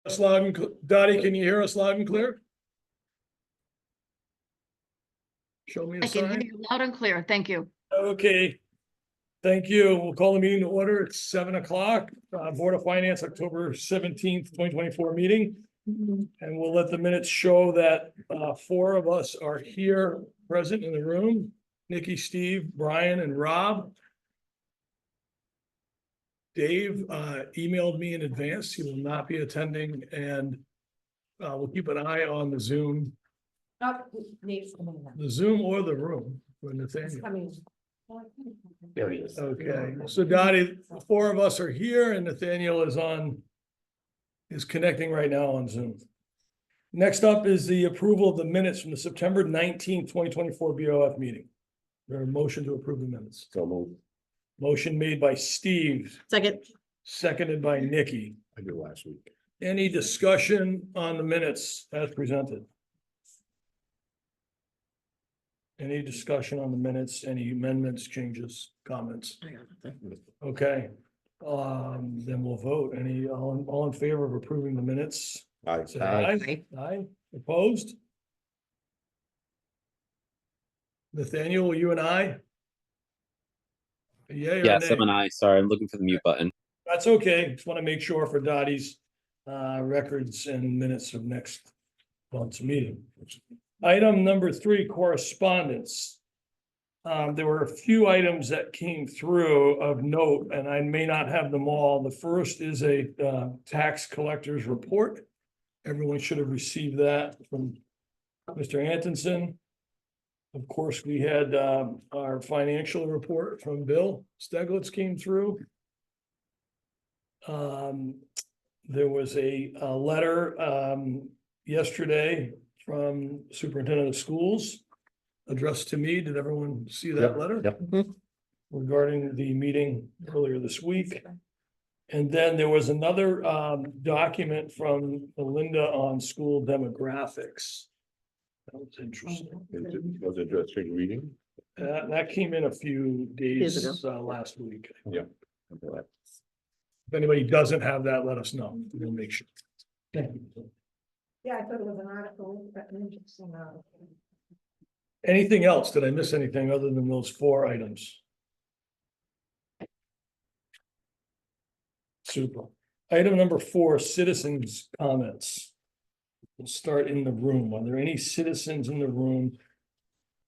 Us loud and Dottie, can you hear us loud and clear? Show me a I can hear sign. you loud and clear. Thank you. Okay. Thank you. We'll call the meeting to order. It's 7 o'clock. Board of Finance, October 17th, 2024 meeting. And we'll let the minutes show that four of us are here present in the room. Nikki, Steve, Brian, and Rob. Dave emailed me in advance. He will not be attending, and we'll keep an eye on the Zoom, Oh, Nate's coming now. the Zoom or the room for He's Nathaniel. coming. There he is. Okay, so Dottie, the four of us are here and Nathaniel is connecting right now on Zoom. Next up is the approval of the minutes from the September 19th, 2024 BOF meeting. There a motion to approve the minutes. So moved. Motion made by Steve, Second. seconded by Nikki. I did last week. Any discussion on the minutes as presented? Any discussion on the minutes, any amendments, changes, comments? Okay, then we'll vote. All in favor of approving the minutes? Aye. Say aye. Aye, opposed? Nathaniel, you and I? Yay or Yes, I'm nay? an I. Sorry, I'm looking for the mute button. That's okay. Just want to make sure for Dottie's records and minutes of next month's meeting. Item number 3, correspondence. There were a few items that came through of note, and I may not have them all. The first is a tax collector's report. Everyone should have received that from Mr. Antonsen. Of course, we had our financial report from Bill Steglitz came through. There was a letter yesterday from Superintendent of Schools addressed to me. Did everyone see that Yep, letter? yep. Regarding the meeting earlier this week. And then there was another document from Melinda on school demographics. That was interesting. Was it just a reading? That came in a few Years days last week. Yeah. If anybody doesn't have that, let us know. We'll make sure. Thank you. Yeah, I thought it was an article, but an interesting article. Anything else? Did I miss anything other than those 4 items? Super. Item number 4, citizens' comments. We'll start in the room. Are there any citizens in the room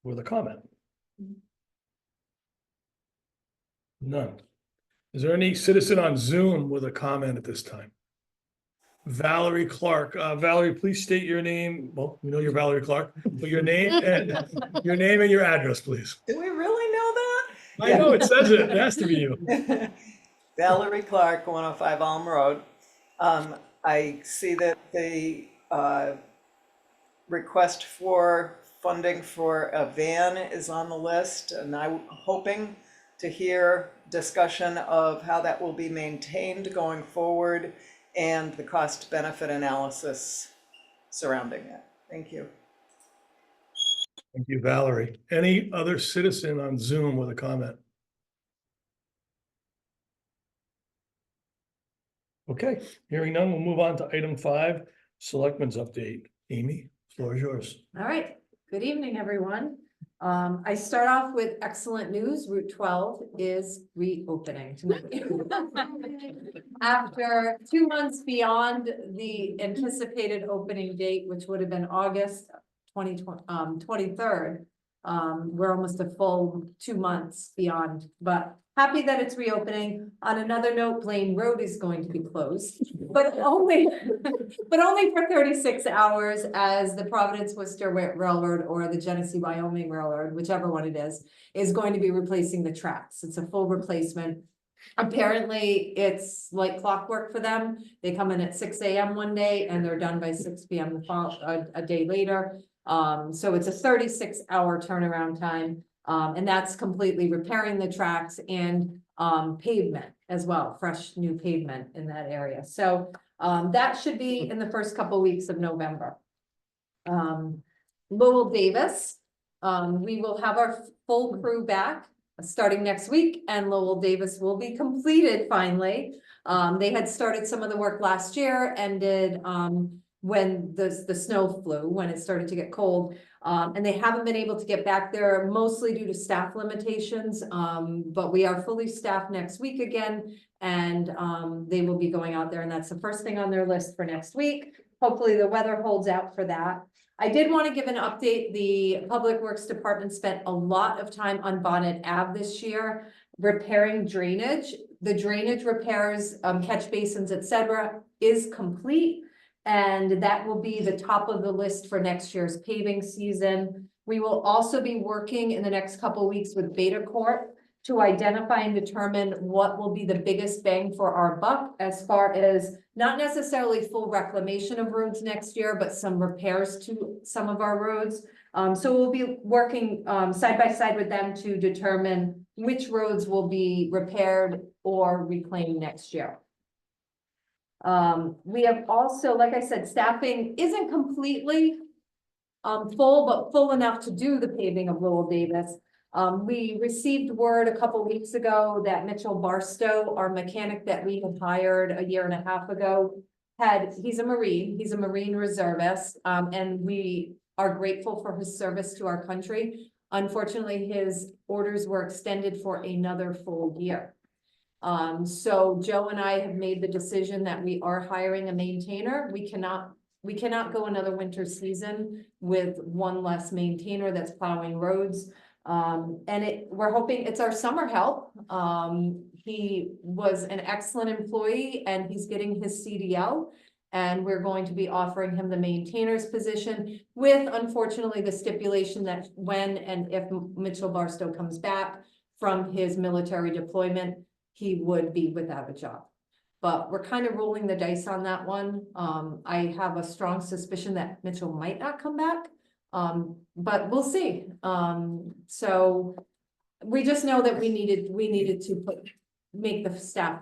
with a comment? None. Is there any citizen on Zoom with a comment at this time? Valerie Clark. Valerie, please state your name. Well, we know you're Valerie Clark, but your name and your address, please. Do we really know that? I know it says it. It has to be you. Valerie Clark, 105 Alm Road. I see that the request for funding for a van is on the list, and I'm hoping to hear discussion of how that will be maintained going forward and the cost benefit analysis surrounding it. Thank you. Thank you, Valerie. Any other citizen on Zoom with a comment? Okay, hearing none, we'll move on to item 5, Selectmen's update. Amy, floor is yours. All right, good evening, everyone. I start off with excellent news. Route 12 is reopening tonight. After 2 months beyond the anticipated opening date, which would have been August 23rd. We're almost a full 2 months beyond, but happy that it's reopening. On another note, Blaine Road is going to be closed, but only for 36 hours, as the Providence Worcester Railroad or the Genesee Wyoming Railroad, whichever one it is going to be replacing the tracks. It's a full replacement. Apparently, it's like clockwork for them. They come in at 6 a.m. one day and they're done by 6 p.m. a day later. So it's a 36-hour turnaround time. And that's completely repairing the tracks and pavement as well, fresh new pavement in that area. So that should be in the first couple weeks of November. Lowell Davis, we will have our full crew back starting next week, and Lowell Davis will be completed finally. They had started some of the work last year, ended, when the snow flew, when it started to get cold. And they haven't been able to get back there mostly due to staff limitations. But we are fully staffed next week again. And, they will be going out there, and that's the first thing on their list for next week. Hopefully the weather holds out for that. I did want to give an update. The Public Works Department spent a lot of time on Bonnet Ave this year repairing drainage. The drainage repairs, catch basins, et cetera, is complete. And that will be the top of the list for next year's paving season. We will also be working in the next couple of weeks with Beta Corp to identify and determine what will be the biggest bang for our buck as far as not necessarily full reclamation of roads next year, but some repairs to some of our roads. So we'll be working side by side with them to determine which roads will be repaired or reclaimed next year. We have also, like I said, staffing isn't completely full, but full enough to do the paving of Lowell Davis. We received word a couple weeks ago that Mitchell Barstow, our mechanic that we had hired a year and a half ago, he's a Marine reservist, and we are grateful for his service to our country. Unfortunately, his orders were extended for another full year. So Joe and I have made the decision that we are hiring a maintainer. We cannot go another winter season with one less maintainer that's plowing roads. And we're hoping it's our summer help. He was an excellent employee and he's getting his CDL. And we're going to be offering him the maintainer's position with, unfortunately, the stipulation that when and if Mitchell Barstow comes back from his military deployment, he would be without a job. But we're kind of rolling the dice on that one. I have a strong suspicion that Mitchell might not come back, but we'll see. So we just know that we needed to make the staff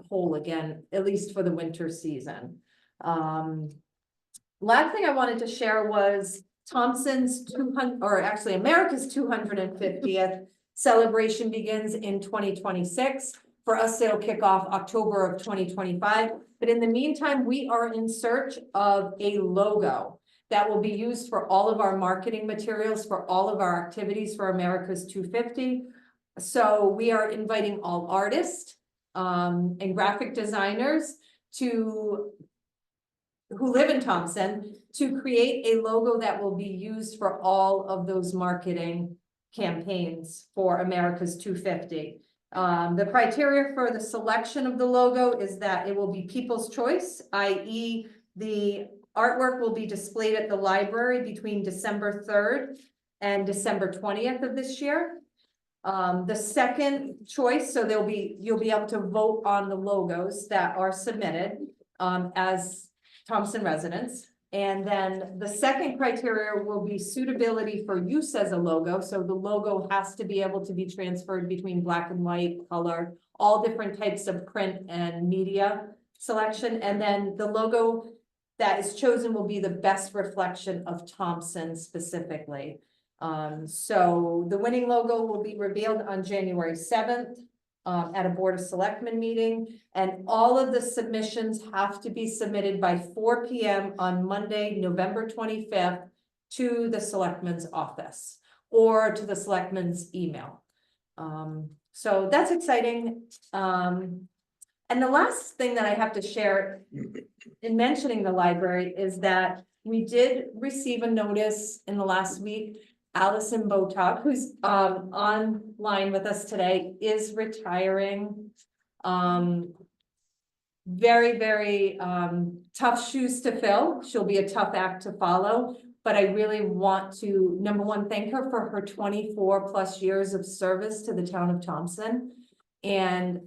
whole again, at least for the winter season. Last thing I wanted to share was Thompson's 200, or actually America's 250th celebration begins in 2026. For us, it'll kick off October of 2025. But in the meantime, we are in search of a logo that will be used for all of our marketing materials, for all of our activities for America's 250. So we are inviting all artists and graphic designers who live in Thompson to create a logo that will be used for all of those marketing campaigns for America's 250. The criteria for the selection of the logo is that it will be people's choice, i.e. the artwork will be displayed at the library between December 3rd and December 20th of this year. The second choice, so you'll be able to vote on the logos that are submitted as Thompson residents. And then the second criteria will be suitability for use as a logo. So the logo has to be able to be transferred between black and white, color, all different types of print and media selection. And then the logo that is chosen will be the best reflection of Thompson specifically. So the winning logo will be revealed on January 7th. At a Board of Selectmen meeting, and all of the submissions have to be submitted by 4 p.m. on Monday, November 25th to the Selectmen's office or to the Selectmen's email. So that's exciting. And the last thing that I have to share in mentioning the library is that we did receive a notice in the last week. Allison Botok, who's online with us today, is retiring. Very, very tough shoes to fill. She'll be a tough act to follow, but I really want to, number one, thank her for her 24 plus years of service to the town of Thompson. And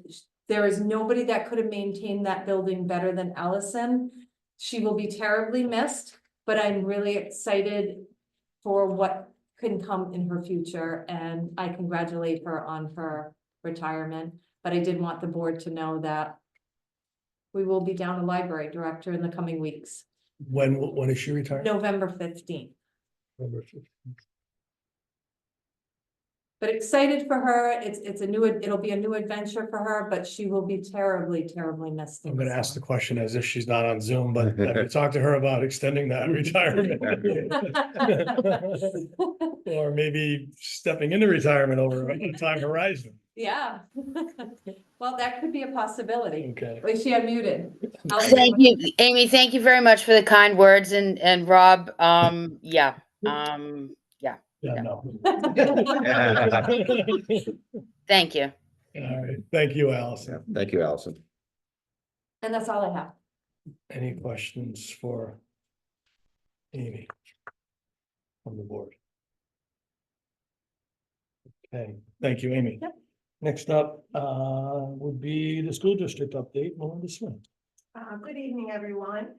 there is nobody that could have maintained that building better than Allison. She will be terribly missed, but I'm really excited for what can come in her future, and I congratulate her on her retirement. But I did want the board to know that we will be down a library director in the coming weeks. When is she retired? November 15th. November 15th. But excited for her. It's a new, it'll be a new adventure for her, but she will be terribly, terribly missed. I'm gonna ask the question as if she's not on Zoom, but have you talked to her about extending that retirement? Or maybe stepping into retirement over a time horizon, Yeah. Well, that could be a possibility. okay? Was she unmuted? Thank you, Amy. Thank you very much for the kind words and Rob, yeah, Yeah, no. thank you. All right, thank you, Allison. Thank you, Allison. And that's all I have. Any questions for Amy on the board? Okay, thank you, Amy. Yep. Next up, would be the school district update, Melinda Smith. Good evening, everyone.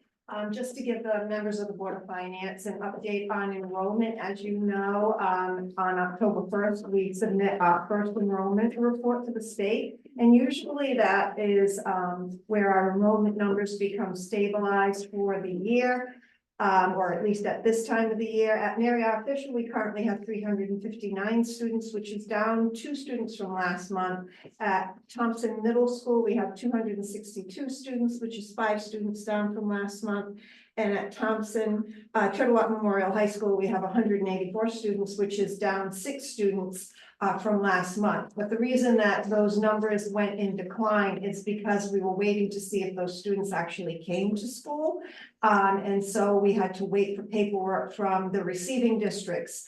Just to give the members of the Board of Finance an update on enrollment, as you know, on October 1st, we submit our first enrollment report to the state. And usually that is where our enrollment numbers become stabilized for the year. Or at least at this time of the year. At Marriott Fisher, we currently have 359 students, which is down 2 students from last month. At Thompson Middle School, we have 262 students, which is 5 students down from last month. And at Thompson, Turtle Rock Memorial High School, we have 184 students, which is down 6 students from last month. But the reason that those numbers went in decline is because we were waiting to see if those students actually came to school. And so we had to wait for paperwork from the receiving districts.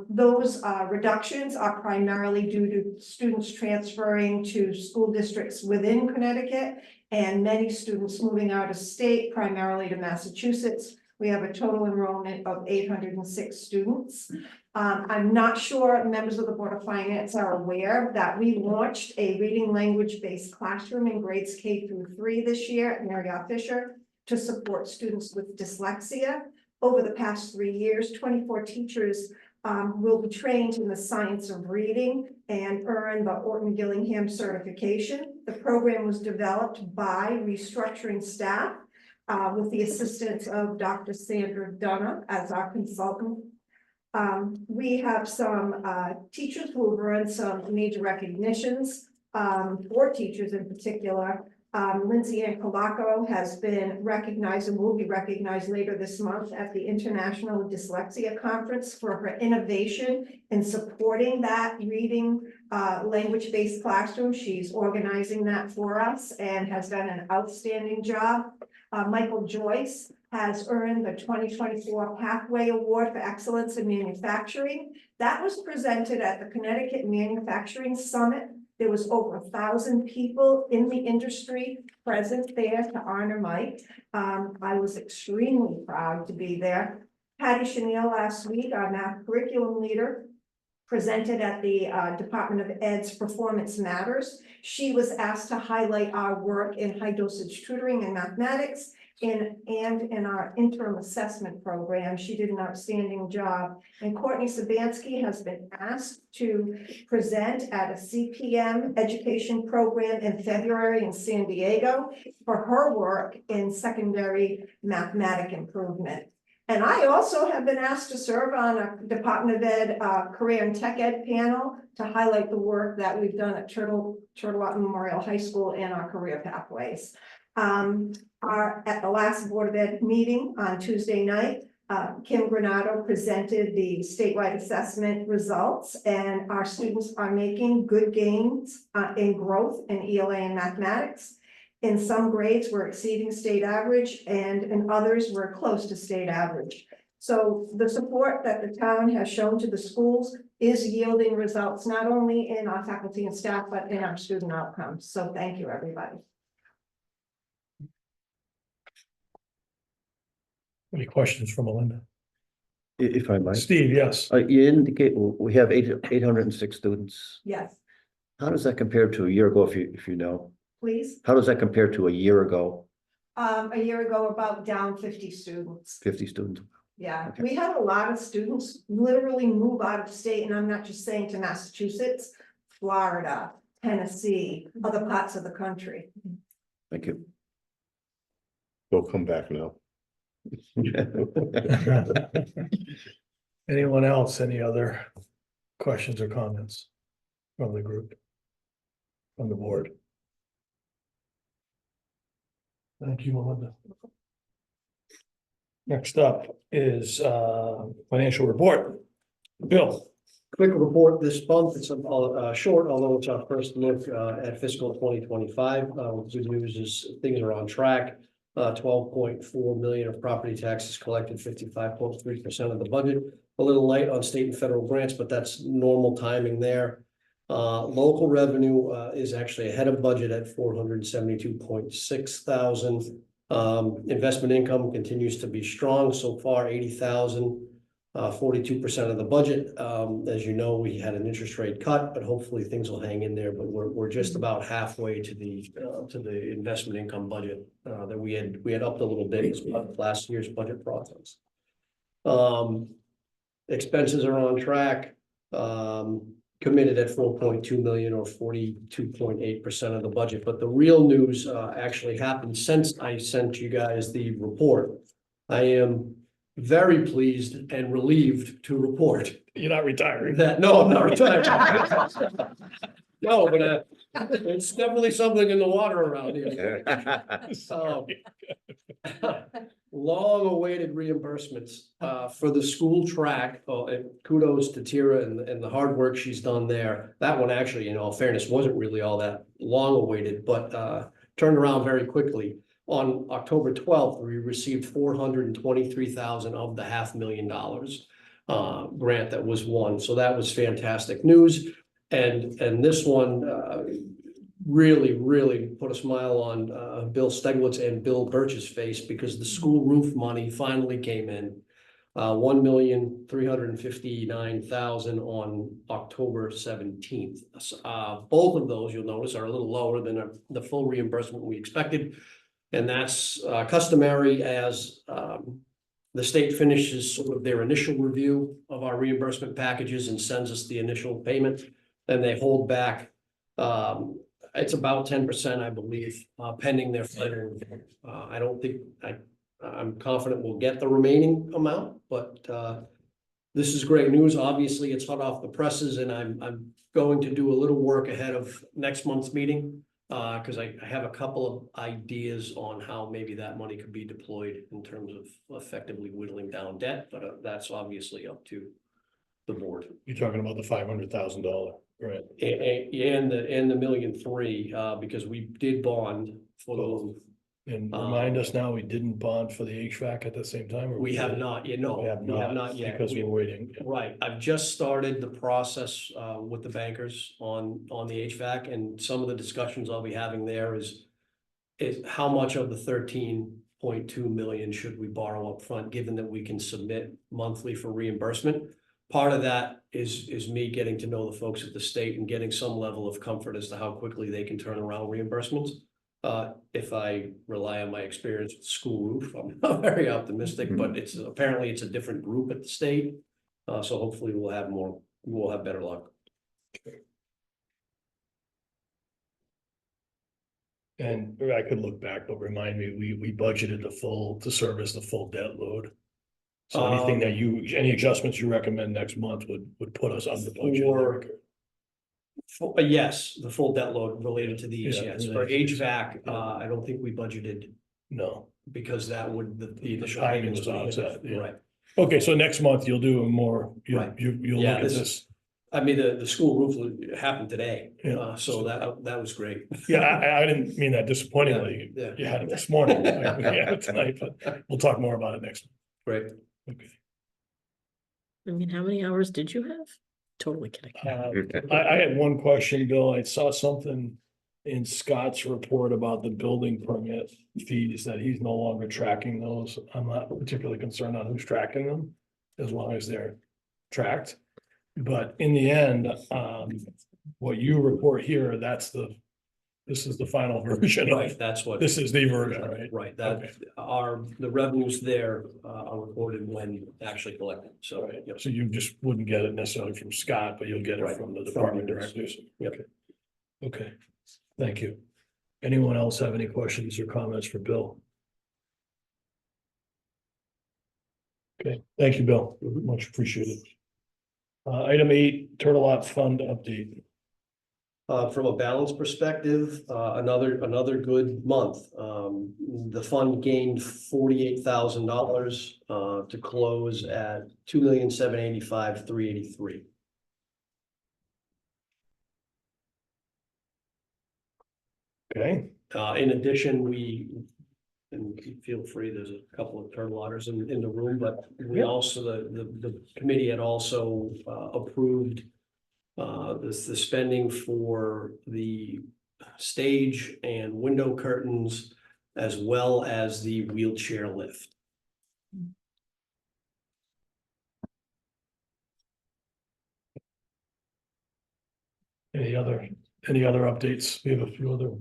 Those reductions are primarily due to students transferring to school districts within Connecticut and many students moving out of state, primarily to Massachusetts. We have a total enrollment of 806 students. I'm not sure members of the Board of Finance are aware that we launched a reading language-based classroom in grades K through 3 this year at Marriott Fisher to support students with dyslexia. Over the past 3 years, 24 teachers will be trained in the science of reading and earn the Orton Gillingham certification. The program was developed by restructuring staff with the assistance of Dr. Sandra Dunna as our consultant. We have some teachers who have earned some major recognitions, 4 teachers in particular. Lindsay Ann Colaco has been recognized and will be recognized later this month at the International Dyslexia Conference for her innovation in supporting that reading language-based classroom. She's organizing that for us and has done an outstanding job. Michael Joyce has earned the 2024 Pathway Award for Excellence in Manufacturing. That was presented at the Connecticut Manufacturing Summit. There was over 1,000 people in the industry present there to honor Mike. I was extremely proud to be there. Patty Chenille last week, our math curriculum leader, presented at the Department of Ed's Performance Matters. She was asked to highlight our work in high dosage tutoring and mathematics and in our interim assessment program. She did an outstanding job. And Courtney Sabansky has been asked to present at a CPM education program in February in San Diego for her work in secondary mathematic improvement. And I also have been asked to serve on a Department of Ed Career and Tech Ed panel to highlight the work that we've done at Turtle Rock Memorial High School and our career pathways. At the last Board of Ed meeting on Tuesday night, Kim Granado presented the statewide assessment results, and our students are making good gains in growth in ELA and mathematics. In some grades, we're exceeding state average, and in others, we're close to state average. So the support that the town has shown to the schools is yielding results, not only in our faculty and staff, but in our student outcomes. So thank you, everybody. Any questions for Melinda? If I might, Steve, yes. you indicate we have 806 students. Yes, How does that compare to a year ago, if you know? please. How does that compare to a year ago? A year ago, about down 50 students. 50 students? Yeah, Okay. we had a lot of students literally move out of state, and I'm not just saying to Massachusetts, Florida, Tennessee, other parts of the country. Thank you. They'll come back now. Anyone else, any other questions or comments from the group? From the board? Thank you, Melinda. Next up is financial report. Bill, Quick report this month, it's short, although it's our first look at fiscal 2025. Good news is things are on track. 12.4 million of property taxes collected, 55.3% of the budget. A little light on state and federal grants, but that's normal timing there. Local revenue is actually ahead of budget at 472.6 thousand. Investment income continues to be strong so far, 80,000. 42% of the budget. As you know, we had an interest rate cut, but hopefully things will hang in there. But we're just about halfway to the investment income budget that we had upped a little bit as part of last year's budget process. Expenses are on track. Committed at 4.2 million or 42.8% of the budget. But the real news actually happened since I sent you guys the report. I am very pleased and relieved to report you're not retiring. that, no, I'm not retired. No, but it's definitely something in the water around here. Long-awaited reimbursements for the school track. And kudos to Tira and the hard work she's done there. That one actually, in all fairness, wasn't really all that long-awaited, but turned around very quickly. On October 12th, we received 423,000 of the $500,000 grant that was won. So that was fantastic news. And this one really put a smile on Bill Steglitz and Bill Birch's face, because the school roof money finally came in. 1,359,000 on October 17th. Both of those, you'll notice, are a little lower than the full reimbursement we expected. And that's customary as the state finishes sort of their initial review of our reimbursement packages and sends us the initial payment. Then they hold back. It's about 10%, I believe, pending their final review. I don't think I'm confident we'll get the remaining amount, but this is great news. Obviously, it's hot off the presses, and I'm going to do a little work ahead of next month's meeting. Because I have a couple of ideas on how maybe that money could be deployed in terms of effectively whittling down debt, but that's obviously up to the board. You're talking about the $500,000 grant. And the $1.3 million, because we did bond for those. And remind us now, we didn't bond for the HVAC at the same time? Or We have did? not, We have not yet. because we're waiting. Right, I've just started the process with the bankers on the HVAC, and some of the discussions I'll be having there is how much of the 13.2 million should we borrow up front, given that we can submit monthly for reimbursement. Part of that is me getting to know the folks at the state and getting some level of comfort as to how quickly they can turn around reimbursements. If I rely on my experience with school roof, I'm not very optimistic, but apparently it's a different group at the state. So hopefully we'll have better luck. And I could look back, but remind me, we budgeted to service the full debt load. So anything any adjustments you recommend next month would put us under budget. Yes, the full debt load related to these, Yeah, yes. For related to HVAC, I don't think we budgeted No. because that would, the initial timing payments was would be- offset, yeah. Right. Okay, so next month you'll do a more, Right. you'll Yeah, look at this- this. I mean, the school roof happened today, Yeah. so that was great. Yeah, I didn't mean that disappointingly. Yeah. You had it this morning. We had it tonight, but we'll talk more about it next. Great. Okay. I mean, how many hours did you have? Totally kidding. I had one question, Bill. I saw something in Scott's report about the building permit fees that he's no longer tracking those. I'm not particularly concerned on who's tracking them, as long as they're tracked. But in the end, what you report here, this is the final version Right, of, that's what. this is the version, right? Right, that the revenues there are recorded when actually collected, so. Right, yep. so you just wouldn't get it necessarily from Scott, but you'll get it Right. from the From department the directors. Yep. Okay. Okay, thank you. Anyone else have any questions or comments for Bill? Okay, thank you, Bill. Much appreciated. Item 8, Turtle Lot Fund update. From a balance perspective, another good month. The fund gained $48,000 to close at $2,785,383. Okay, In addition, and feel free, there's a couple of turtle otters in the room, but we Yeah. also, the committee had also approved the spending for the stage and window curtains, as well as the wheelchair lift. any other updates? We have a few other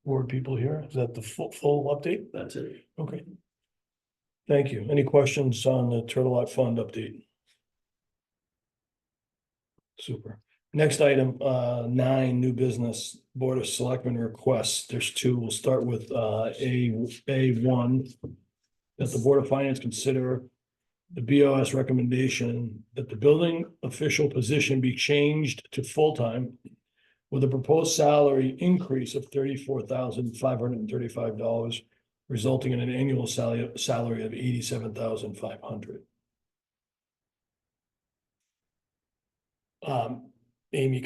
board people here. Is that the full update? That's it. Okay. Thank you. Any questions on the Turtle Lot Fund update? Super. Next item, 9, new business, Board of Selectmen requests. There's 2. We'll start with A1. That the Board of Finance consider the BOS recommendation that the building official position be changed to full-time with a proposed salary increase of $34,535, resulting in an annual salary of $87,500. Amy,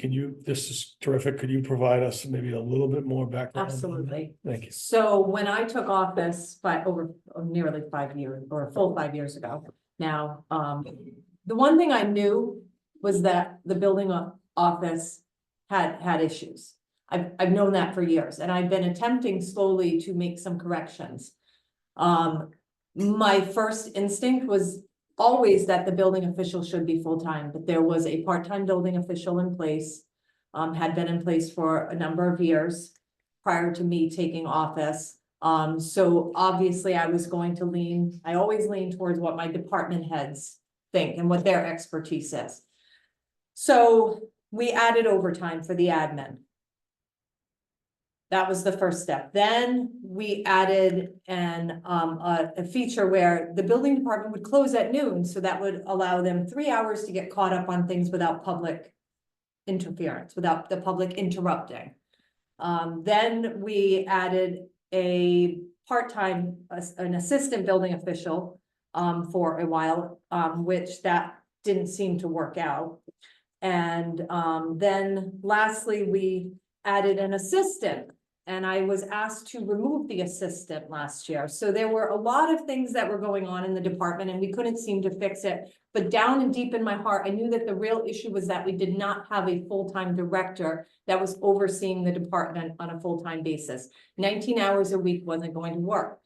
this is terrific. Could you provide us maybe a little bit more background? Absolutely. Thank you. So when I took office over nearly 5 years, or a full 5 years ago now, the one thing I knew was that the building office had issues. I've known that for years, and I've been attempting slowly to make some corrections. My first instinct was always that the building official should be full-time, but there was a part-time building official in place, had been in place for a number of years prior to me taking office. So obviously I was going to I always lean towards what my department heads think and what their expertise is. So we added overtime for the admin. That was the first step. Then we added a feature where the building department would close at noon, so that would allow them 3 hours to get caught up on things without public interference, without the public interrupting. Then we added a part-time, an assistant building official for a while, which that didn't seem to work out. And then lastly, we added an assistant. And I was asked to remove the assistant last year. So there were a lot of things that were going on in the department and we couldn't seem to fix it. But down and deep in my heart, I knew that the real issue was that we did not have a full-time director that was overseeing the department on a full-time basis. 19 hours a week wasn't going to work.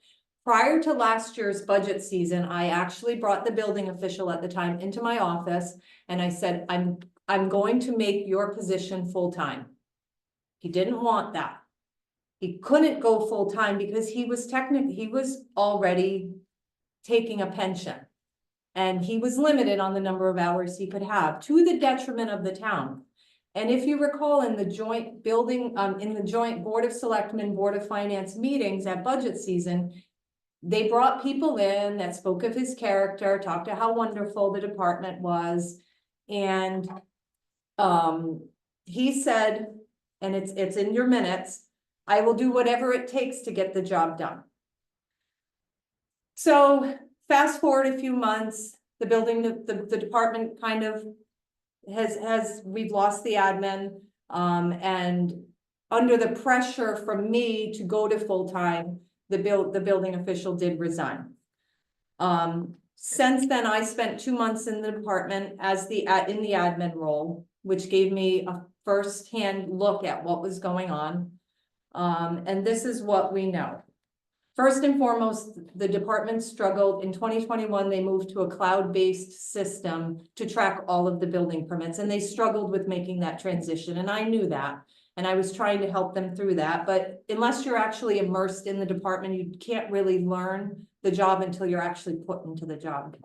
Prior to last year's budget season, I actually brought the building official at the time into my office and I said, I'm going to make your position full-time. He didn't want that. He couldn't go full-time because he was already taking a pension. And he was limited on the number of hours he could have, to the detriment of the town. And if you recall, in the joint Board of Selectmen, Board of Finance meetings at budget season, they brought people in that spoke of his character, talked to how wonderful the department was. And he said, and it's in your minutes, I will do whatever it takes to get the job done. So fast forward a few months, the department kind of we've lost the admin. And under the pressure from me to go to full-time, the building official did resign. Since then, I spent 2 months in the department in the admin role, which gave me a first-hand look at what was going on. And this is what we know. First and foremost, the department struggled. In 2021, they moved to a cloud-based system to track all of the building permits, and they struggled with making that transition, and I knew that. And I was trying to help them through that, but unless you're actually immersed in the department, you can't really learn the job until you're actually put into the job.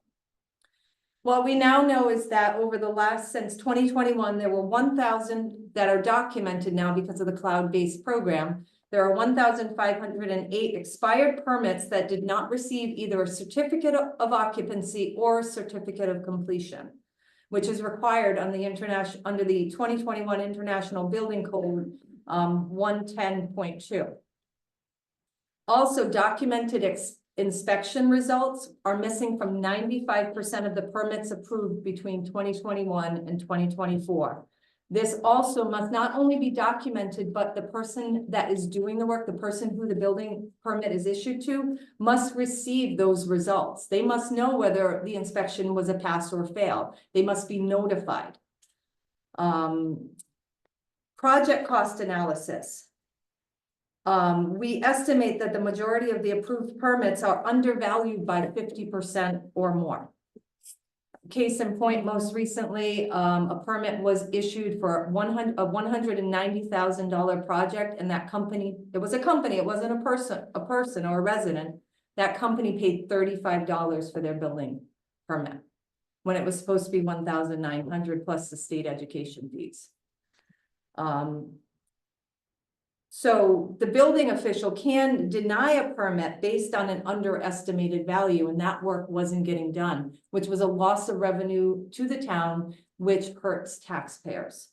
What we now know is that since 2021, there were 1,000 that are documented now because of the cloud-based program. There are 1,508 expired permits that did not receive either a certificate of occupancy or a certificate of completion. which is required on the international, under the 2021 International Building Code, 110.2. Also, documented inspection results are missing from 95% of the permits approved between 2021 and 2024. This also must not only be documented, but the person that is doing the work, the person who the building permit is issued to, must receive those results. They must know whether the inspection was a pass or fail. They must be notified. Project cost analysis. We estimate that the majority of the approved permits are undervalued by 50% or more. Case in point, most recently, a permit was issued for $190,000 project, and that company, it was a company, it wasn't a person or a resident. That company paid $35 for their building permit, when it was supposed to be $1,900 plus the state education fees. So the building official can deny a permit based on an underestimated value, and that work wasn't getting done, which was a loss of revenue to the town, which hurts taxpayers.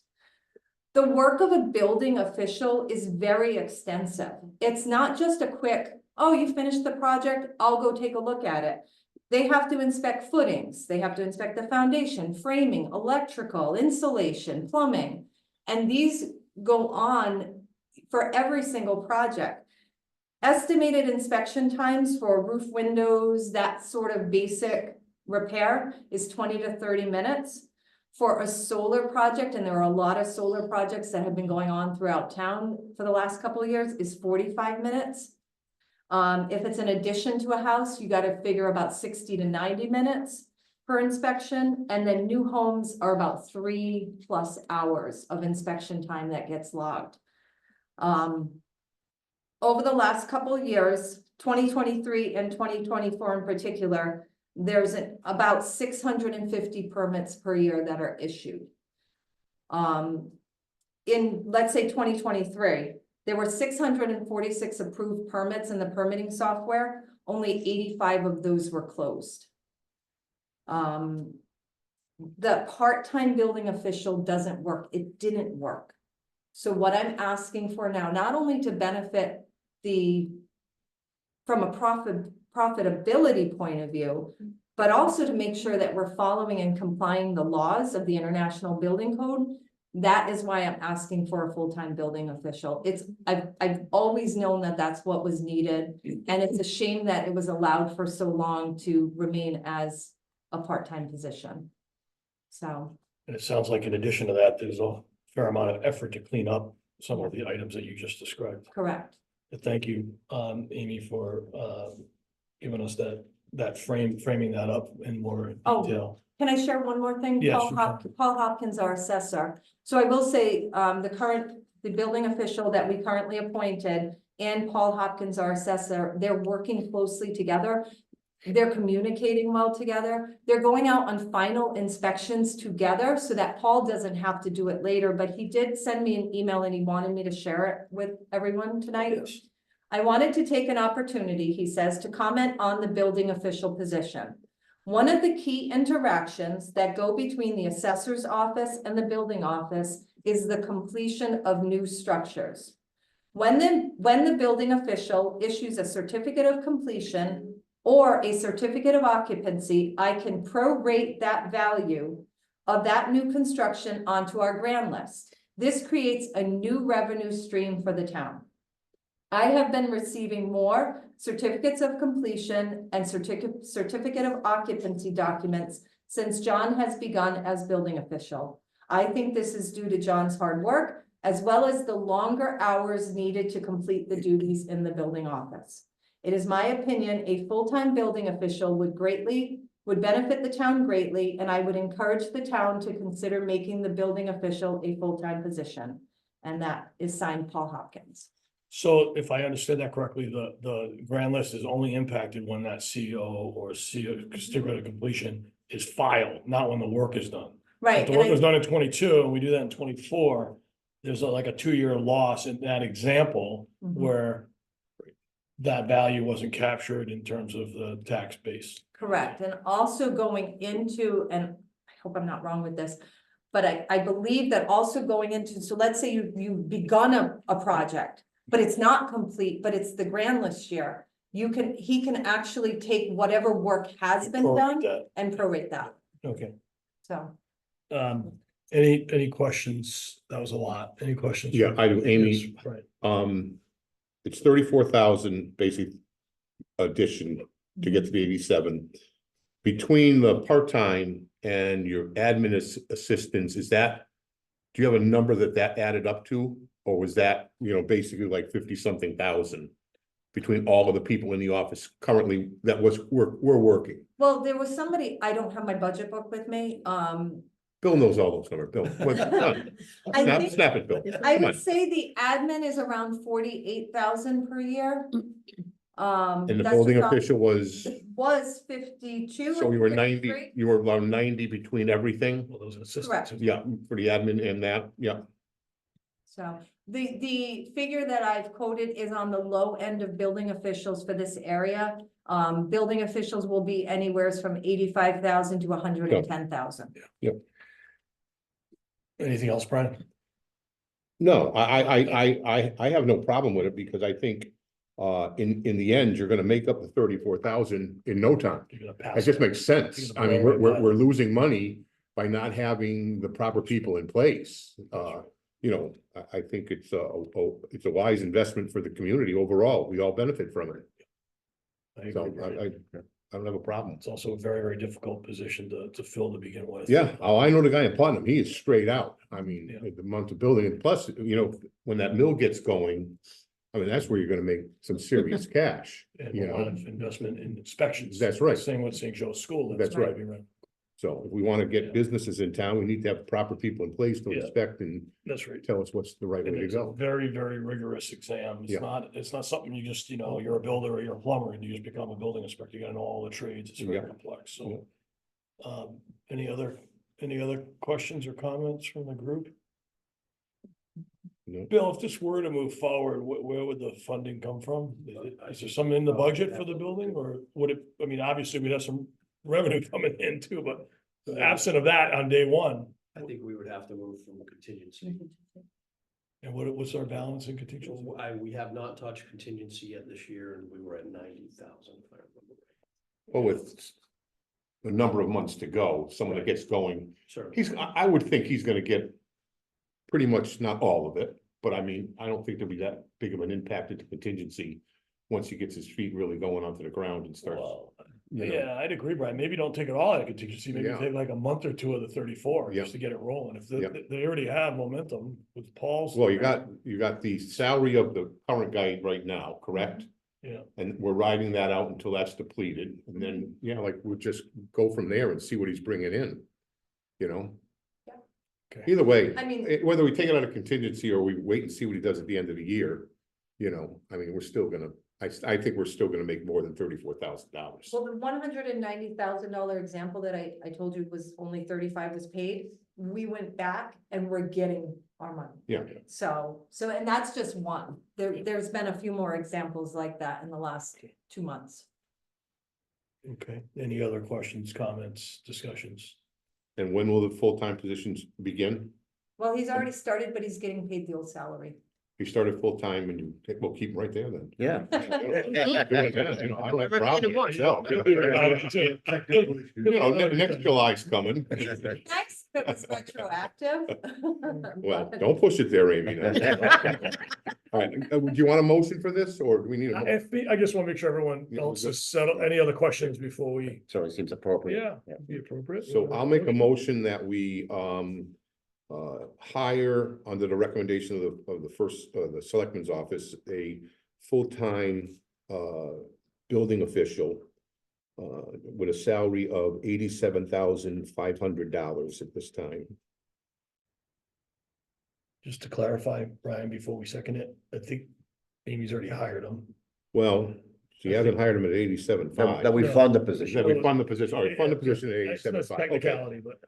The work of a building official is very extensive. It's not just a quick, oh, you finished the project, I'll go take a look at it. They have to inspect footings, they have to inspect the foundation, framing, electrical, insulation, plumbing, and these go on for every single project. Estimated inspection times for roof windows, that sort of basic repair, is 20 to 30 minutes. For a solar project, and there are a lot of solar projects that have been going on throughout town for the last couple of years, is 45 minutes. If it's an addition to a house, you got to figure about 60 to 90 minutes per inspection. And then new homes are about 3+ hours of inspection time that gets logged. Over the last couple of years, 2023 and 2024 in particular, there's about 650 permits per year that are issued. In, let's say 2023, there were 646 approved permits in the permitting software. Only 85 of those were closed. The part-time building official doesn't work. It didn't work. So what I'm asking for now, not only to benefit from a profitability point of view, but also to make sure that we're following and complying the laws of the International Building Code. That is why I'm asking for a full-time building official. I've always known that that's what was needed. And it's a shame that it was allowed for so long to remain as a part-time position. So. And it sounds like in addition to that, there's a fair amount of effort to clean up some of the items that you just described. Correct. But thank you, Amy, for giving us that framing that up in more detail. Can I share one more thing? Yes, Paul Hopkins, our assessor. So I will say, the building official that we currently appointed and Paul Hopkins, our assessor, they're working closely together. They're communicating well together. They're going out on final inspections together so that Paul doesn't have to do it later, but he did send me an email and he wanted me to share it with everyone tonight. Yes. I wanted to take an opportunity, he says, to comment on the building official position. One of the key interactions that go between the assessor's office and the building office is the completion of new structures. When the building official issues a certificate of completion or a certificate of occupancy, I can prorate that value of that new construction onto our grand list. This creates a new revenue stream for the town. I have been receiving more certificates of completion and certificate of occupancy documents since John has begun as building official. I think this is due to John's hard work, as well as the longer hours needed to complete the duties in the building office. It is my opinion a full-time building official would benefit the town greatly, and I would encourage the town to consider making the building official a full-time position. And that is signed Paul Hopkins. So if I understood that correctly, the grand list is only impacted when that CO or certificate of completion is filed, not when the work is done. Right. If the work was done in 22 and we do that in 24, there's like a 2-year loss in that example where that value wasn't captured in terms of the tax base. Correct. And also going into, and I hope I'm not wrong with this. But I believe that also going into, so let's say you've begun a project, but it's not complete, but it's the grand list year. He can actually take whatever work has been Prorate done that. and prorate that, Okay, so. any questions? That was a lot. Any questions? Yeah, I do, Amy. Yes, right. It's 34,000 basic addition to get to the 87. Between the part-time and your admin assistants, do you have a number that added up to? Or was that, basically like 50-something thousand between all of the people in the office currently that we're working? Well, there was somebody, I don't have my budget book with me, Bill knows all those numbers, Bill. I think- Snap it, Bill. I Come would on. say the admin is around 48,000 per year. And the that's building about- official was, Was 52. so and you were 53. 90, you were around 90 between everything? Well, those are assistants. Correct. Yeah, for the admin and that, yeah. So the figure that I've quoted is on the low end of building officials for this area. Building officials will be anywhere from 85,000 to 110,000. Anything else, Brian? No, I have no problem with it because I think in the end, you're gonna make up the 34,000 in no time. You're gonna It pass just it. makes sense. You're I gonna mean, blow right by we're it. losing money by not having the proper people in place. I think it's a wise investment for the community overall. We all benefit from it. I So agree, Brian. I don't have a problem. It's also a very, very difficult position to fill to begin with. Yeah, I know the guy in Putnam, he is straight out. I mean, Yeah. the month of building, and plus, when that mill gets going, I mean, that's where you're gonna make some serious cash, And you a lot know? of investment in inspections. That's right. Same with St. Joe's School. That's right. gotta be right. So if we wanna Yeah. get businesses in town, we need to have proper people in place to Yeah. inspect and That's right. tell us what's the right And way to it's a go. very, very rigorous exam. Yeah. It's not something you just, you're a builder or you're a plumber and you just become a building inspector. You gotta know all the trades. It's very Yeah. complex, so. Any other questions or comments from the group? No. Bill, if this were to move forward, where would the funding come from? Is there something in the budget for the building or would it, I mean, obviously we'd have some revenue coming in too, but absent of that on day one, I think we would have to move from contingency. and what's our balance in contingency? We have not touched contingency yet this year and we were at 90,000. if I remember right. Well, with a number of months to go, someone that gets going, Certainly. I would think he's gonna get pretty much, not all of it, but I mean, I don't think there'll be that big of an impact into contingency once he gets his feet really going onto the ground and starts. Well, you know. yeah, I'd agree, Brian. Maybe don't take it all out of contingency, maybe Yeah. take like a month or two of the 34 Yeah. just to get it rolling. If Yeah. they already have momentum with Paul's. Well, you got the salary of the current guy right now, correct? Yeah. And we're riding that out until that's depleted, and then, we'll just go from there and see what he's bringing in. You know? Okay. Either way, I mean- whether we take it out of contingency or we wait and see what he does at the end of the year, I mean, we're still gonna, I think we're still gonna make more than $34,000. Well, the $190,000 example that I told you was only 35 was paid, we went back and we're getting our money. Yeah. So, and that's just one. There's been a few more examples like that in the last 2 months. Okay, any other questions, comments, discussions? And when will the full-time positions begin? Well, he's already started, but he's getting paid the old salary. He started full-time and we'll keep him right there then. Yeah. I don't have a problem myself. Next July's coming. Next, it was retroactive. Well, don't push it there, Amy. now. All right, do you want a motion for this or do we need a? mo- I just want to make sure everyone Yeah, else we're is settled. Any other questions before we? So it seems appropriate. Yeah, be appropriate. So I'll make a motion that we hire under the recommendation of the first, the selectman's office, a full-time building official with a salary of $87,500 at this time. Just to clarify, Brian, before we second it, I think Amy's already hired him. Well, she hasn't hired him at 87.5. That we No. fund the That position. we fund the position, all right, fund the position at That's 87.5. Okay, technicality, but.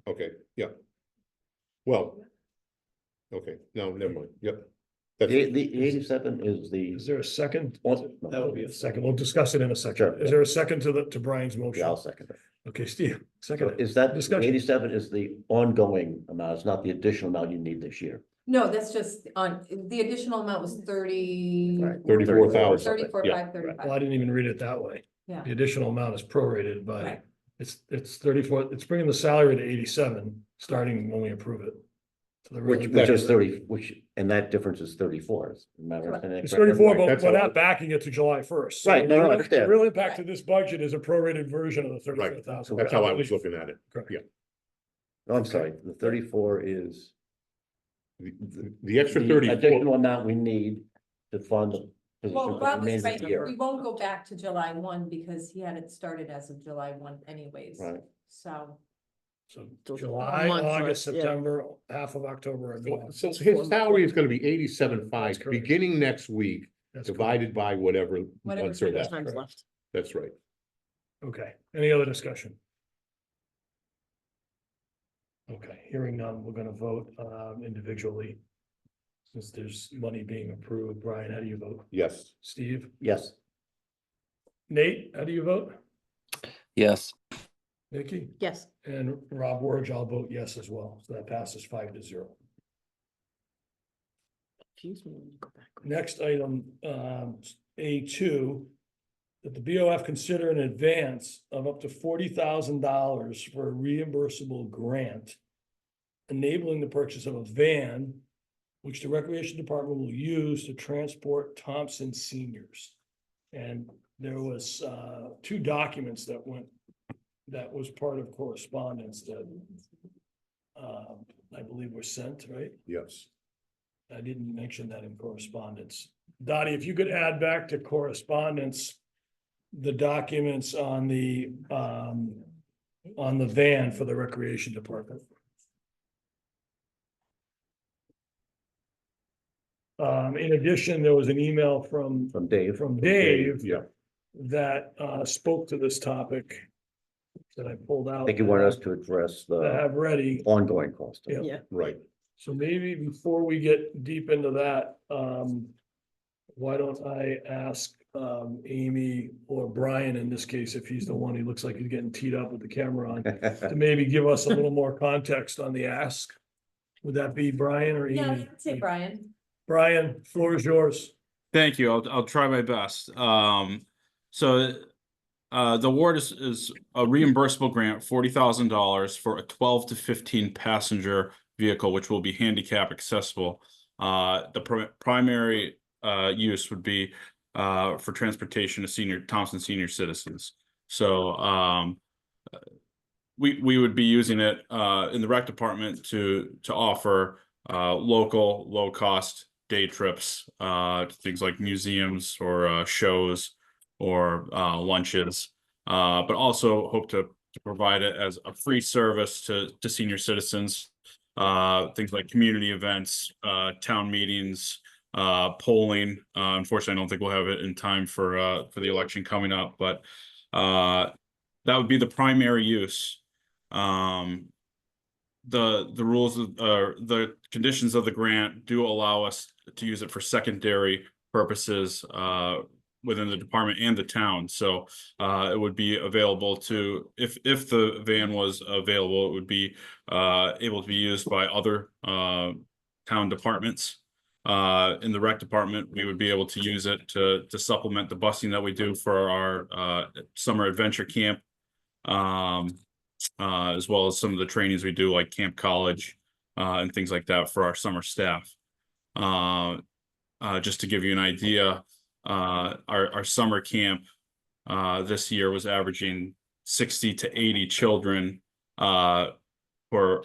okay, yeah. Well, okay, no, never mind, yep. That's The it. 87 is the. Is there a second? Well, That would be a Second, we'll discuss it in a second. Sure. Is there a second to Brian's motion? Yeah, I'll second it. Okay, Steve, So second. is that Discussion. 87 is the ongoing amount, it's not the additional amount you need this year? No, that's just on, the additional amount was 30. Right. 34,000. 34, Yeah. 535. Well, I didn't even read it that way. Yeah. The additional amount is prorated by, Right. it's 34, it's bringing the salary to 87, starting when we approve it. So the Which- real- Which is 30, and that difference is 34. It's 34, but That's we're all. not backing it to July first. Right, no, I The understand. real impact of this budget is a prorated version of the 34,000. That's how I was looking at it. Correct. Yeah. No, I'm sorry, the 34 is The extra the 34, additional amount we need to fund the position Well, for the Rob was remainder of right, the year. we won't go back to July 1 because he had it started as of July 1 anyways, Right. so. So So July, months August, left, yeah. September, half of October. and November. so his salary is gonna be 87.5, That's correct. beginning next week, That's divided by whatever Whatever months are figure left. Time's correct. left. That's right. correct. Okay, any other discussion? Okay, hearing none, we're gonna vote individually. Since there's money being approved. Brian, how do you vote? Yes. Steve? Yes, Nate, how do you vote? Yes. Nikki? Yes. And Rob Warge, I'll vote yes as well. So that passes 5-0. Excuse me when you go back. Next item, A2, that the BOF consider an advance of up to $40,000 for a reimbursable grant enabling the purchase of a van, which the Recreation Department will use to transport Thompson seniors. And there was two documents that was part of correspondence that I believe were sent, right? Yes. I didn't mention that in correspondence. Dottie, if you could add back to correspondence, the documents on the van for the Recreation Department. In addition, there was an email from Dave. Dave Yeah. that spoke to this topic that I pulled out. I think you want us to address To the have ready. ongoing cost. Yeah. Yeah. Right. So maybe before we get deep into that, why don't I ask Amy or Brian in this case, if he's the one, he looks like he's getting teed up with the camera on, to maybe give us a little more context on the ask. Would that be Brian or Amy? Yeah, I'd say Brian. Brian, floor is yours. Thank you. I'll try my best. So the award is a reimbursable grant, $40,000 for a 12 to 15 passenger vehicle, which will be handicap accessible. The primary use would be for transportation of Thompson senior citizens. So we would be using it in the rec department to offer local, low cost day trips to things like museums or shows or lunches, but also hope to provide it as a free service to senior citizens. Things like community events, town meetings, polling. Unfortunately, I don't think we'll have it in time for the election coming up, but that would be the primary use. The rules of the conditions of the grant do allow us to use it for secondary purposes within the department and the town. So it would be available to, if the van was available, it would be able to be used by other town departments. In the rec department, we would be able to use it to supplement the busing that we do for our summer adventure camp. As well as some of the trainings we do like Camp College and things like that for our summer staff. Just to give you an idea, our summer camp this year was averaging 60 to 80 children per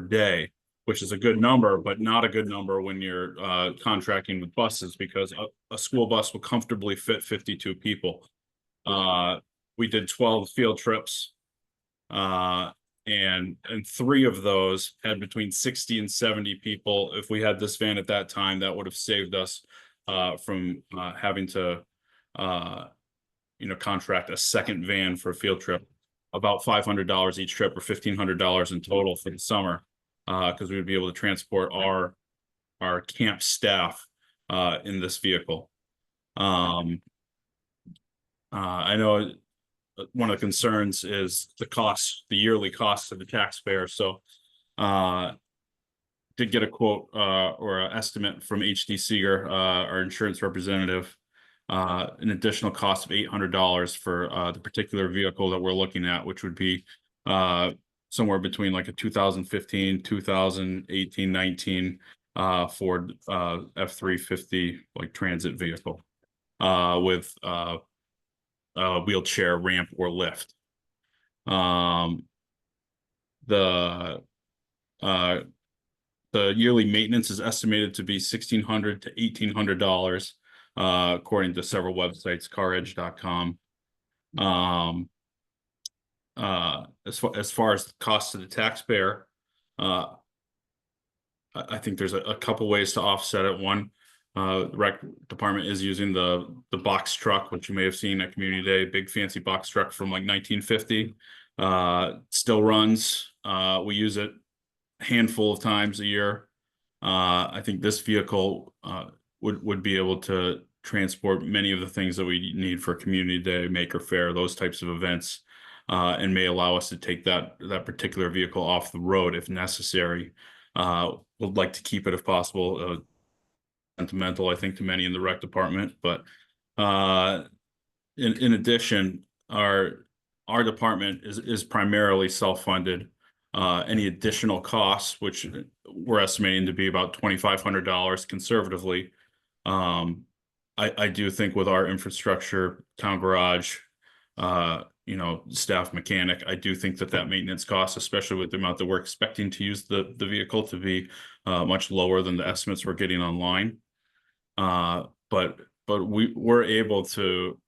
day, which is a good number, but not a good number when you're contracting with buses, because a school bus will comfortably fit 52 people. We did 12 field trips, and 3 of those had between 60 and 70 people. If we had this van at that time, that would have saved us from having to contract a second van for a field trip, about $500 each trip or $1,500 in total for the summer, because we would be able to transport our camp staff in this vehicle. I know one of the concerns is the cost, the yearly cost to the taxpayer. So did get a quote or an estimate from HD Seeger, our insurance representative, an additional cost of $800 for the particular vehicle that we're looking at, which would be somewhere between like a 2015, 2018, 19 Ford F-350 like transit vehicle with wheelchair ramp or lift. The yearly maintenance is estimated to be $1,600 to $1,800, according to several websites, CarEdge.com. As far as the cost to the taxpayer, I think there's a couple ways to offset it. One, the rec department is using the box truck, which you may have seen at Community Day, big fancy box truck from like 1950. Still runs. We use it a handful of times a year. I think this vehicle would be able to transport many of the things that we need for Community Day, Maker Faire, those types of events, and may allow us to take that particular vehicle off the road if necessary. Would like to keep it if possible. Sentimental, I think, to many in the rec department, but in addition, our department is primarily self-funded. Any additional costs, which we're estimating to be about $2,500 conservatively, I do think with our infrastructure, town garage, staff mechanic, I do think that maintenance cost, especially with the amount that we're expecting to use the vehicle, to be much lower than the estimates we're getting online. But we're able to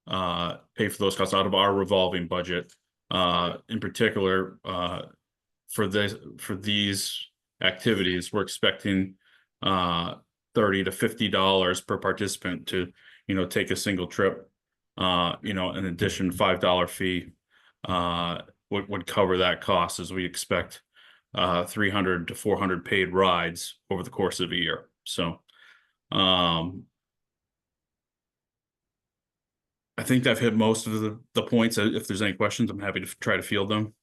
pay for those costs out of our revolving budget. In particular, for these activities, we're expecting $30 to $50 per participant to take a single trip. An addition $5 fee would cover that cost, as we expect 300 to 400 paid rides over the course of a year. So I think I've hit most of the points. If there's any questions, I'm happy to try to field them.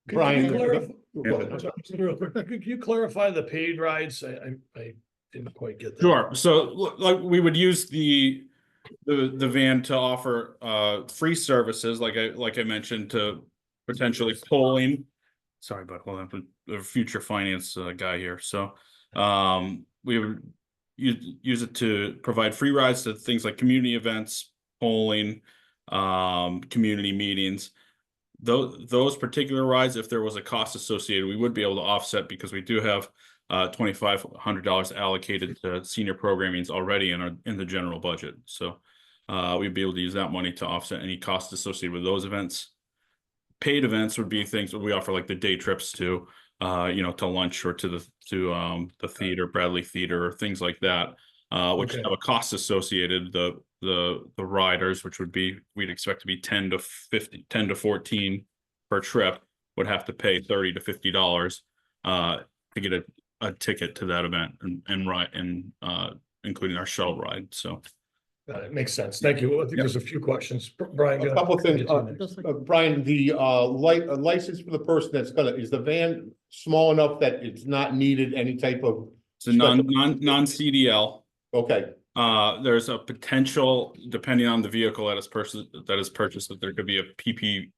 Brian, Could you clarify the paid rides? I didn't quite get that. Sure. So like we would use the van to offer free services, like I mentioned, to potentially polling. Sorry, but hold on, the future finance guy here. So we would use it to provide free rides to things like community events, polling, community meetings. Those particular rides, if there was a cost associated, we would be able to offset, because we do have $2,500 allocated to senior programmings already in the general budget. So we'd be able to use that money to offset any costs associated with those events. Paid events would be things that we offer, like the day trips to lunch, or to the theater, Bradley Theater, or things like that, which have a cost associated. The riders, which we'd expect to be 10 to 14 per trip, would have to pay $30 to $50 to get a ticket to that event and ride, and including our shuttle ride. So it makes sense. Thank you. I think there's a few questions. Brian, a couple of things. Brian, the license for the person is the van small enough that it's not needed any type of? It's a non-CDL. Okay. There's a potential, depending on the vehicle that is purchased, that there could be a PPE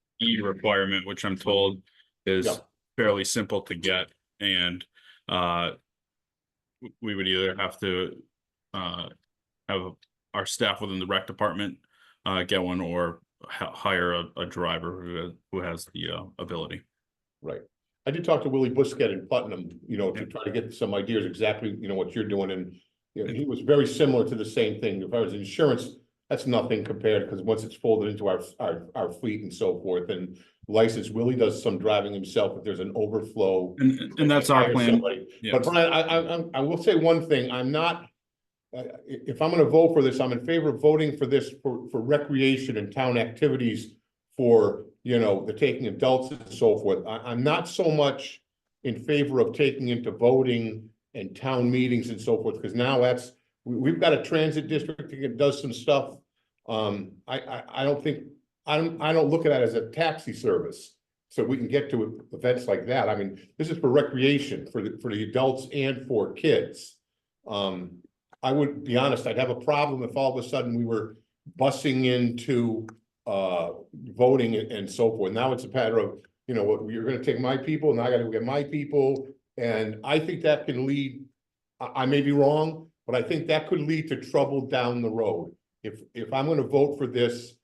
requirement, which I'm told is fairly simple to get. And we would either have to have our staff within the rec department get one, or hire a driver who has the ability. Right. I did talk to Willie Busquet in Putnam, to try to get some ideas exactly, what you're doing. And he was very similar to the same thing. If I was insurance, that's nothing compared, because once it's folded into our fleet and so forth, and license, Willie does some driving himself if there's an overflow. And that's our plan. Yes. But Brian, I will say one thing. I'm not, if I'm going to vote for this, I'm in favor of voting for this for recreation and town activities, for, the taking adults and so forth. I'm not so much in favor of taking into voting and town meetings and so forth, because now we've got a transit district that does some stuff. I don't think I don't look at it as a taxi service. So we can get to events like that. I mean, this is for recreation, for the adults and for kids. I would be honest, I'd have a problem if all of a sudden we were busing into voting and so forth. Now it's a matter of, you know, what, you're gonna take my people and I gotta go get my people. And I think that can lead, I may be wrong, but I think that could lead to trouble down the road. If I'm gonna vote for this,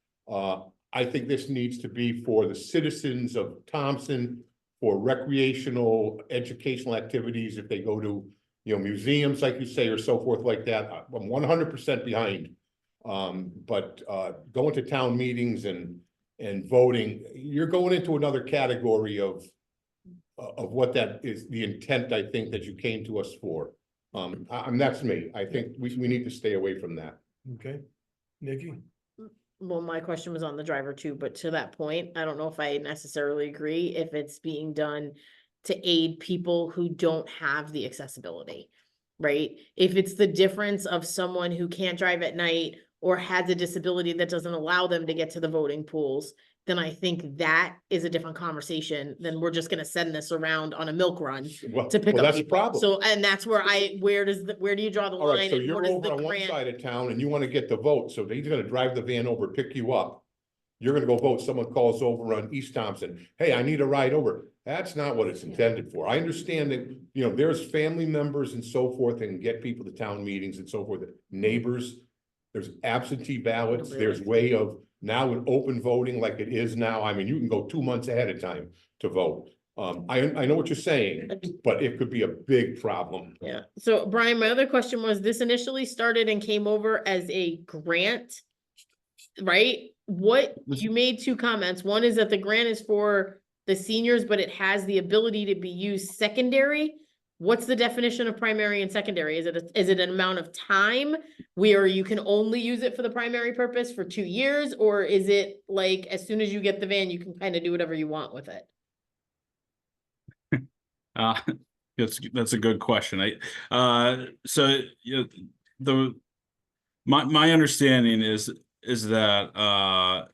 I think this needs to be for the citizens of Thompson, for recreational, educational activities, if they go to, you know, museums, like you say, or so forth like that. I'm 100% behind. But going to town meetings and voting, you're going into another category of what that is, the intent, I think, that you came to us for. That's me. I think we need to stay away from that. Okay, Nikki? Well, my question was on the driver too, but to that point, I don't know if I necessarily agree if it's being done to aid people who don't have the accessibility, right? If it's the difference of someone who can't drive at night or has a disability that doesn't allow them to get to the voting pools, then I think that is a different conversation than we're just gonna send this around on a milk run Well, to pick well, up that's the people. problem. So, and that's where where do you draw the All right, line so and you're what is over the on one grant? side of town and you want to get the vote, so they're gonna drive the van over, pick you up. You're gonna go vote, someone calls over on East Thompson, hey, I need a ride over. That's not what it's intended for. I understand that, you know, there's family members and so forth and get people to town meetings and so forth, neighbors. There's absentee ballots, Nobody there's likes way of, now with open voting like it is now, I mean, you can go 2 months ahead of time to vote. I know what you're saying, but it could be a big problem. Yeah, so Brian, my other question was, this initially started and came over as a grant, right? You made two comments. One is that the grant is for the seniors, but it has the ability to be used secondary. What's the definition of primary and secondary? Is it an amount of time where you can only use it for the primary purpose for 2 years? Or is it like, as soon as you get the van, you can kind of do whatever you want with it? That's a good question. So you know, my understanding is that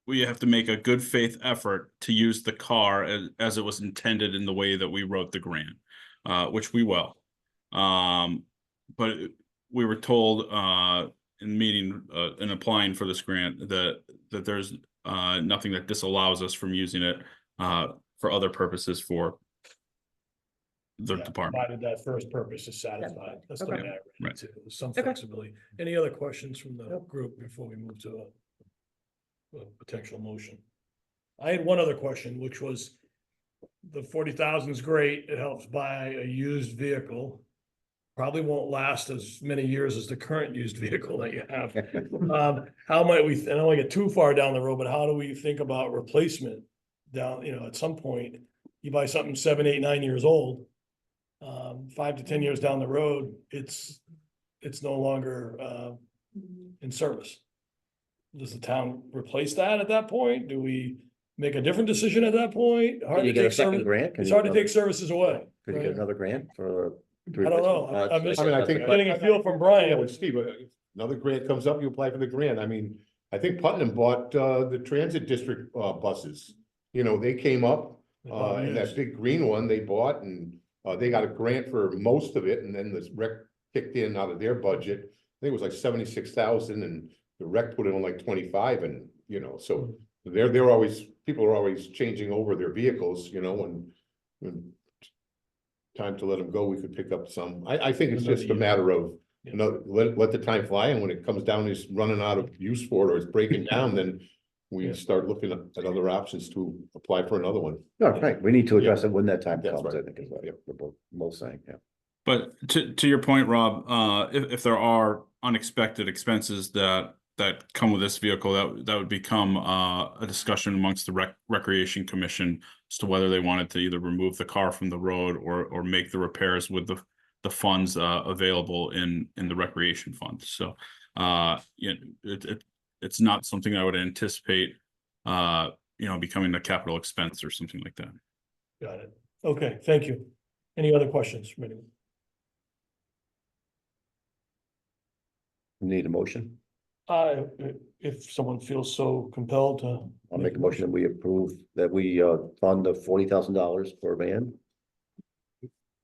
we have to make a good faith effort to use the car as it was intended in the way that we wrote the grant, which we will. But we were told in meeting and applying for this grant that there's nothing that disallows us from using it for other purposes for the Yeah, department. provided that first purpose is satisfied. That's the Okay. way I read Right. it too. There's some Okay. flexibility. Any other questions from the group before we move to a potential motion? I had one other question, which was the 40,000 is great. It helps buy a used vehicle. Probably won't last as many years as the current used vehicle that you have. How might we, I don't want to get too far down the road, but how do we think about replacement down, you know, at some point, you buy something 7, 8, 9 years old. 5 to 10 years down the road, it's no longer in service. Does the town replace that at that point? Do we make a different decision at that point? Hard Can you to get a take second service- grant? Can It's you hard to get take services away. Could you right? get another grant for? I don't know. I'm just I mean, I think- getting a feel from Yeah, Brian. with Steve, another grant comes up, you apply for the grant. I mean, I think Putnam bought the transit district buses. You know, they came up, and that big green one they bought and they got a grant for most of it and then the rec kicked in out of their budget. I think it was like 76,000 and the rec put in on like 25 and, you know, so they're always, people are always changing over their vehicles, you know, and when time to let them go, we could pick up some. I think it's just a matter of, you know, let the time fly, and when it comes down, is running out of use for it or it's breaking down, then we start looking at other options to apply for another one. No, right, we need to address it when that time That's comes, I right. think is what we're both saying, yeah. But to your point, Rob, if there are unexpected expenses that come with this vehicle, that would become a discussion amongst the Recreation Commission as to whether they wanted to either remove the car from the road or make the repairs with the funds available in the recreation fund. So you know, it's not something I would anticipate becoming a capital expense or something like that. Got it. Okay, thank you. Any other questions from anyone? Need a motion? If someone feels so compelled to. I'll make a motion that we approve, that we fund the $40,000 for a van.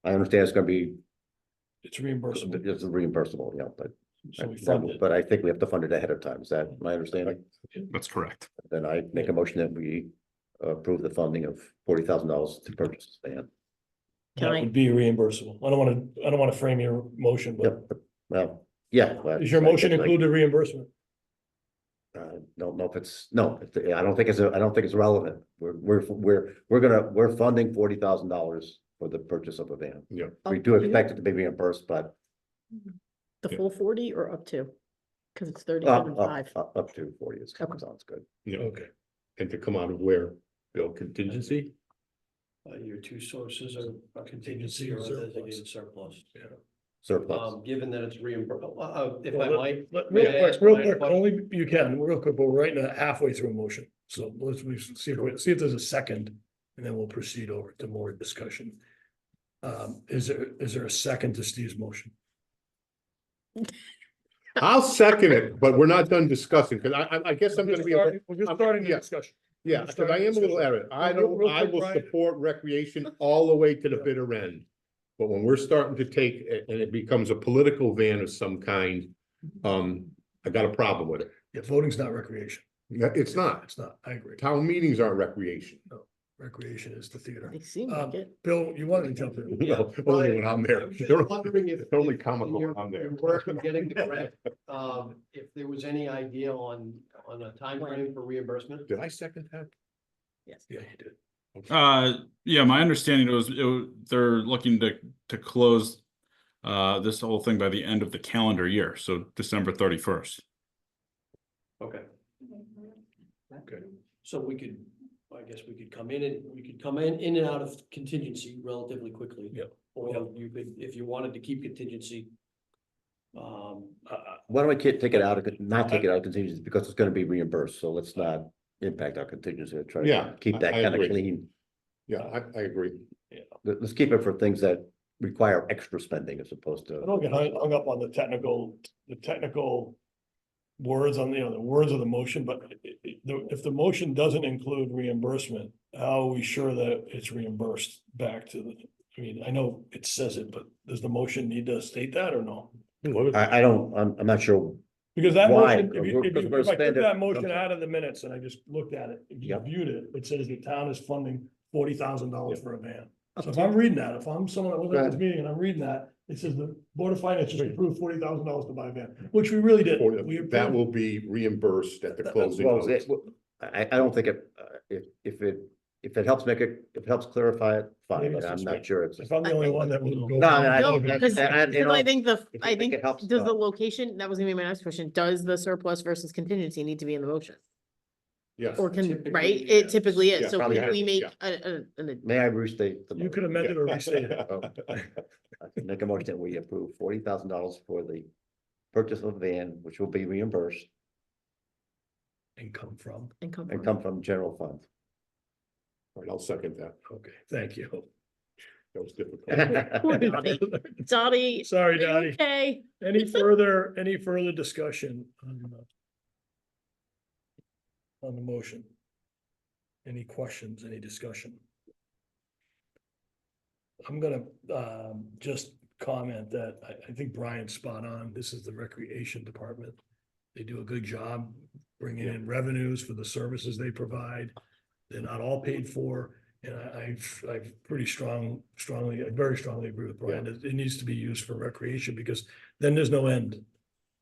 I understand it's gonna be, It's reimbursable. it's reimbursable, yeah, So we fund it. but I think we have to fund it ahead of time. Is that my understanding? That's correct. Then I make a motion that we approve the funding of $40,000 to purchase this van. Can That I- would be reimbursable. I don't wanna frame your motion, but Yep, well, yeah. is your motion include the reimbursement? Don't know if it's, no, I don't think it's relevant. We're funding $40,000 for the purchase of a van. Yeah. We do expect it to be reimbursed, but The full 40 or up to? Cause it's up, 37.5. up to 40 is, Okay. sounds good. Yeah, Okay. and to come out of where, Bill, contingency? Your two sources are a contingency or a designated surplus. Surplus. Given that it's reimbursed, if I Well, might. Real may I quick, ask real Brian a quick, question? only you can, real quick, but we're right now halfway through a motion. So see if there's a second, and then we'll proceed over to more discussion. Is there a second to Steve's motion? I'll second it, but we're not done discussing, because I guess I'm gonna be, We're just starting the yeah. discussion. yeah, because I am a little errant. I Real don't, I quick, will Brian. support recreation all the way to the bitter end. But when we're starting to take, and it becomes a political van of some kind, I got a problem with it. Yeah, voting's not recreation. It's not. It's not, I agree. Town meetings aren't recreation. Recreation is the theater. They seem like it. Bill, you wanted to jump in? No, only when I'm there. I was just They're wondering if- they're only if comical in your- when I'm there. your work in getting the grant, if there was any idea on a timeframe for reimbursement? Did I second that? Yes. Yeah, you did. Yeah, my understanding they're looking to close this whole thing by the end of the calendar year, so December 31st. Okay. Okay. So we could, I guess we could come in and out of contingency relatively quickly. Yep. Or you could, if you wanted to keep contingency. Why don't we take it out of, not take it out of contingency, because it's gonna be reimbursed, so let's not impact our contingency, try Yeah, to keep that I kind of agree. clean. Yeah, I agree. Let's keep it for things that require extra spending as opposed I to. don't get hung up on the technical words on, the words of the motion, but if the motion doesn't include reimbursement, how are we sure that it's reimbursed back to the, I mean, I know it says it, but does the motion need to state that or no? I'm not sure. Because that Why? motion, Because we're if I took spending- that motion out of the minutes and I just looked at it, if you Yep. viewed it, it says the town is funding $40,000 for a van. So if I'm reading that, if I'm someone that was at this meeting and I'm reading that, it says the Board of Finance just approved $40,000 to buy a van, which we really did. We That approved. will be reimbursed at the closing. Well, of- I don't think if it helps if it helps clarify it, fine, Maybe but it's I'm just not me. sure it's. If I'm the only one that will go. No, I No, don't- because and, you know, I think if you I think think, it helps, does the location, that was gonna be my next question, does the surplus versus contingency need to be in the motion? Yes. Or can, Typically, right, it yes. typically Yeah, is, so probably can we has, make yeah. May I restate the? You could motion? amend it or restate it. I can make a motion that we approve $40,000 for the purchase of a van, which will be reimbursed And come from, and come and from. come from general fund. Right, I'll second that. okay, thank you. That was difficult. Poor Dottie. Dottie. Sorry, are you Dottie. Okay. Any further discussion on the motion? Any questions, any discussion? I'm gonna just comment that I think Brian's spot on. This is the recreation department. They do a good job bringing in revenues for the services they provide. They're not all paid for, and I very strongly agree with Brian. It needs to be used for recreation, because then there's no end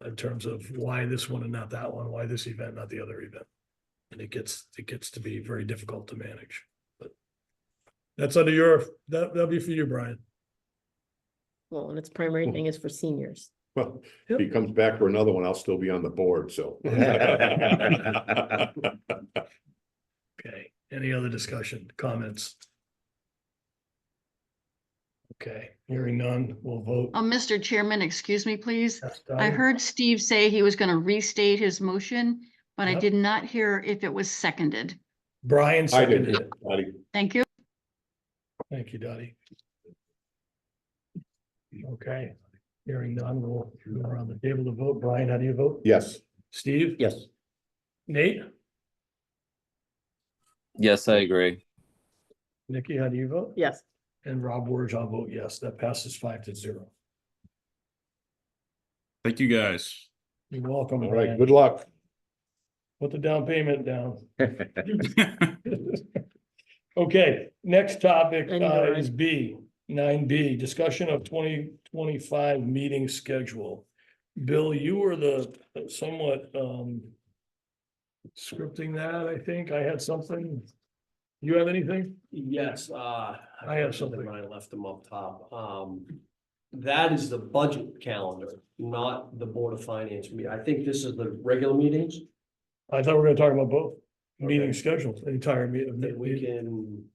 in terms of why this one and not that one, why this event, not the other event. And it gets to be very difficult to manage, but that's that'll be for you, Brian. Well, and its primary thing is for seniors. Well, if he comes back for another one, I'll still be on the board, so. Okay, any other discussion, comments? Okay, hearing none, we'll vote. Mr. Chairman, excuse me, please. Yes, I Dottie? heard Steve say he was going to restate his motion, but I Yep. did not hear if it was seconded. Brian I did. seconded it. Thank you. Thank you, Dottie. Okay, hearing none, we'll go around the table to vote. Brian, how do you vote? Yes, Steve? Yes. Nate? Yes, I agree. Nikki, how do you vote? Yes. And Rob Wursch, I'll vote yes. That passes 5-0. Thank you, guys. You're welcome. All right, Brian. good luck. Put the down payment down. Okay, next topic I need to write. is B, 9B, discussion of 2025 meeting schedule. Bill, you were the somewhat scripting that, I think. I had something. You have anything? Yes, I have something. I left them up top. That is the budget calendar, not the Board of Finance meeting. I think this is the regular meetings. I thought we were gonna talk about both. Meeting Okay. schedules, the entire meeting. That we can.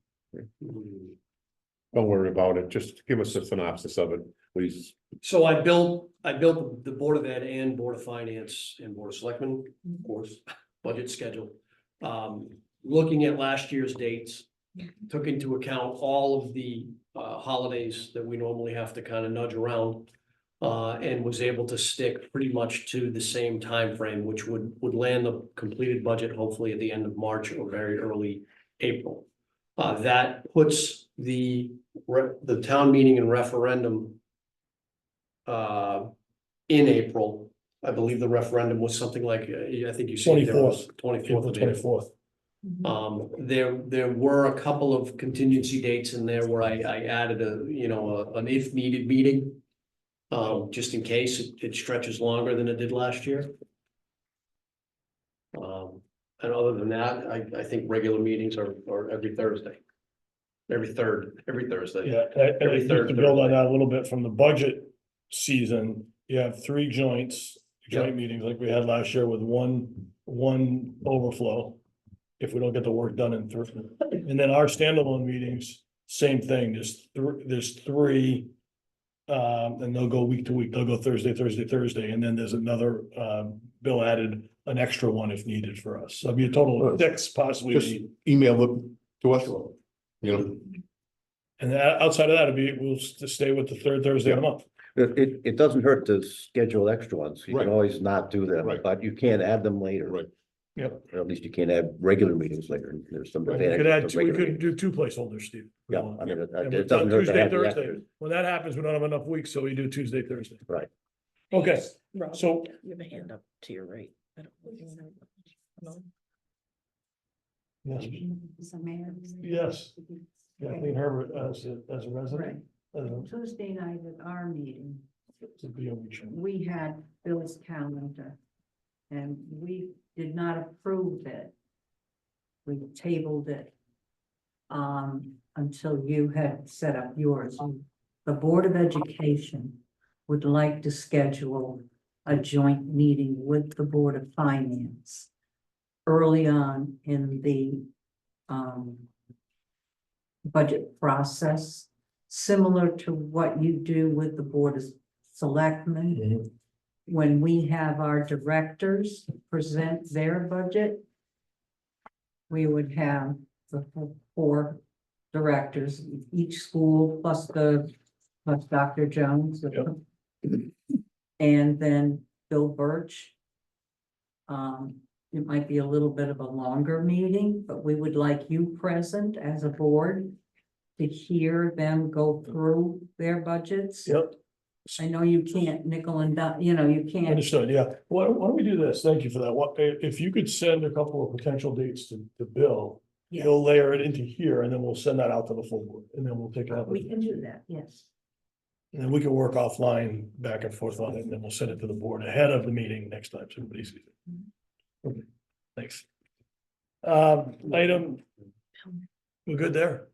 Don't worry about it. Just give us a synopsis of it, please. So I built the Board of Ed and Board of Finance and Board of Selectmen, of course, budget schedule. Looking at last year's dates, took into account all of the holidays that we normally have to kind of nudge around. And was able to stick pretty much to the same time frame, which would land the completed budget hopefully at the end of March or very early April. That puts the town meeting and referendum in April. I believe the referendum was something like, I think you said there was 24th of April. 24th. There were a couple of contingency dates in there where I added an if needed meeting. Just in case it stretches longer than it did last year. And other than that, I think regular meetings are every Thursday. Every Thursday. Yeah, Every just third to build on Thursday. that a little bit from the budget season, you have 3 joint Yeah. meetings like we had last year with one overflow. If we don't get the work done in 3, and then our standalone meetings, same thing, there's 3. And they'll go week to week, they'll go Thursday, and then there's another, Bill added an extra one if needed for us, so it'll be a total of 6 possibly. Just email them to us. You know, And outside of that, we'll stay with the 3rd Thursday of the month. It doesn't hurt to schedule extra ones. You Right. can always not do them, Right. but you can't add them later. right. Yep. Or at least you can't add regular meetings later. There's some We advantage. could add, to we regular could meetings. do 2 placeholders, Steve. Yeah, I mean, And it we've doesn't done hurt to Tuesday, have the Thursday. extras. When that happens, we don't have enough weeks, so we do Tuesday, Thursday. Right. Okay, Rob, so you have a hand up to your right. I don't know if you wanna- yes, Kathleen Herbert as a resident. Tuesday night at our meeting, To be a week. we had Bill's calendar. And we did not approve it. We tabled it. Until you had set up yours. The Board of Education would like to schedule a joint meeting with the Board of Finance. Early on in the budget process, similar to what you do with the Board of Selectmen. When we have our directors present their budget, we would have the 4 directors, each school plus Dr. Jones. Yep. And then Bill Birch. It might be a little bit of a longer meeting, but we would like you present as a board to hear them go through their budgets. Yep, I know you can't nickel and dime, you can't. understood, yeah. Why don't we do this? Thank you for that. If you could send a couple of potential dates to Bill, Yeah, he'll layer it into here, and then we'll send that out to the full board, and then we'll take it out. we can do that, yes. And then we can work offline back and forth on it, and then we'll send it to the board ahead of the meeting next time, so everybody sees it. Okay, thanks. Item. We're good there?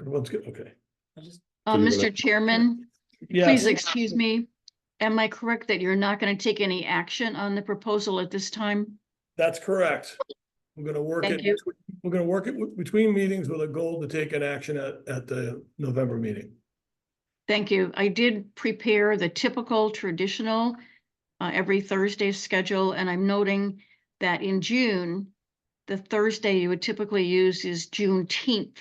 Everyone's good, okay. So you're gonna- Mr. Chairman, Yeah, please excuse me. Am I correct that you're not going to take any action on the proposal at this time? that's correct. We're gonna work Thank it, you. we're gonna work it between meetings with a goal to take an action at the November meeting. Thank you. I did prepare the typical traditional every Thursday schedule, and I'm noting that in June, the Thursday you would typically use is Juneteenth.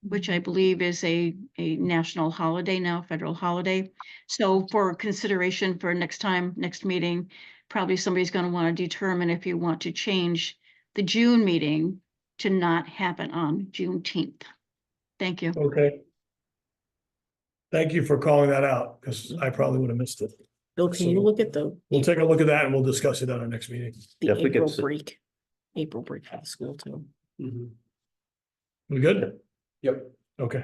which I believe is a national holiday now, federal holiday. So for consideration for next time, next meeting, probably somebody's gonna want to determine if you want to change the June meeting to not happen on Juneteenth. Thank you. Okay. Thank you for calling that out, because I probably would have missed it. Bill, can you look at We'll take a look at that and we'll discuss it at our next meeting. the If we could April s- break? April break for the school too. Mhm. We good? Yep. Okay.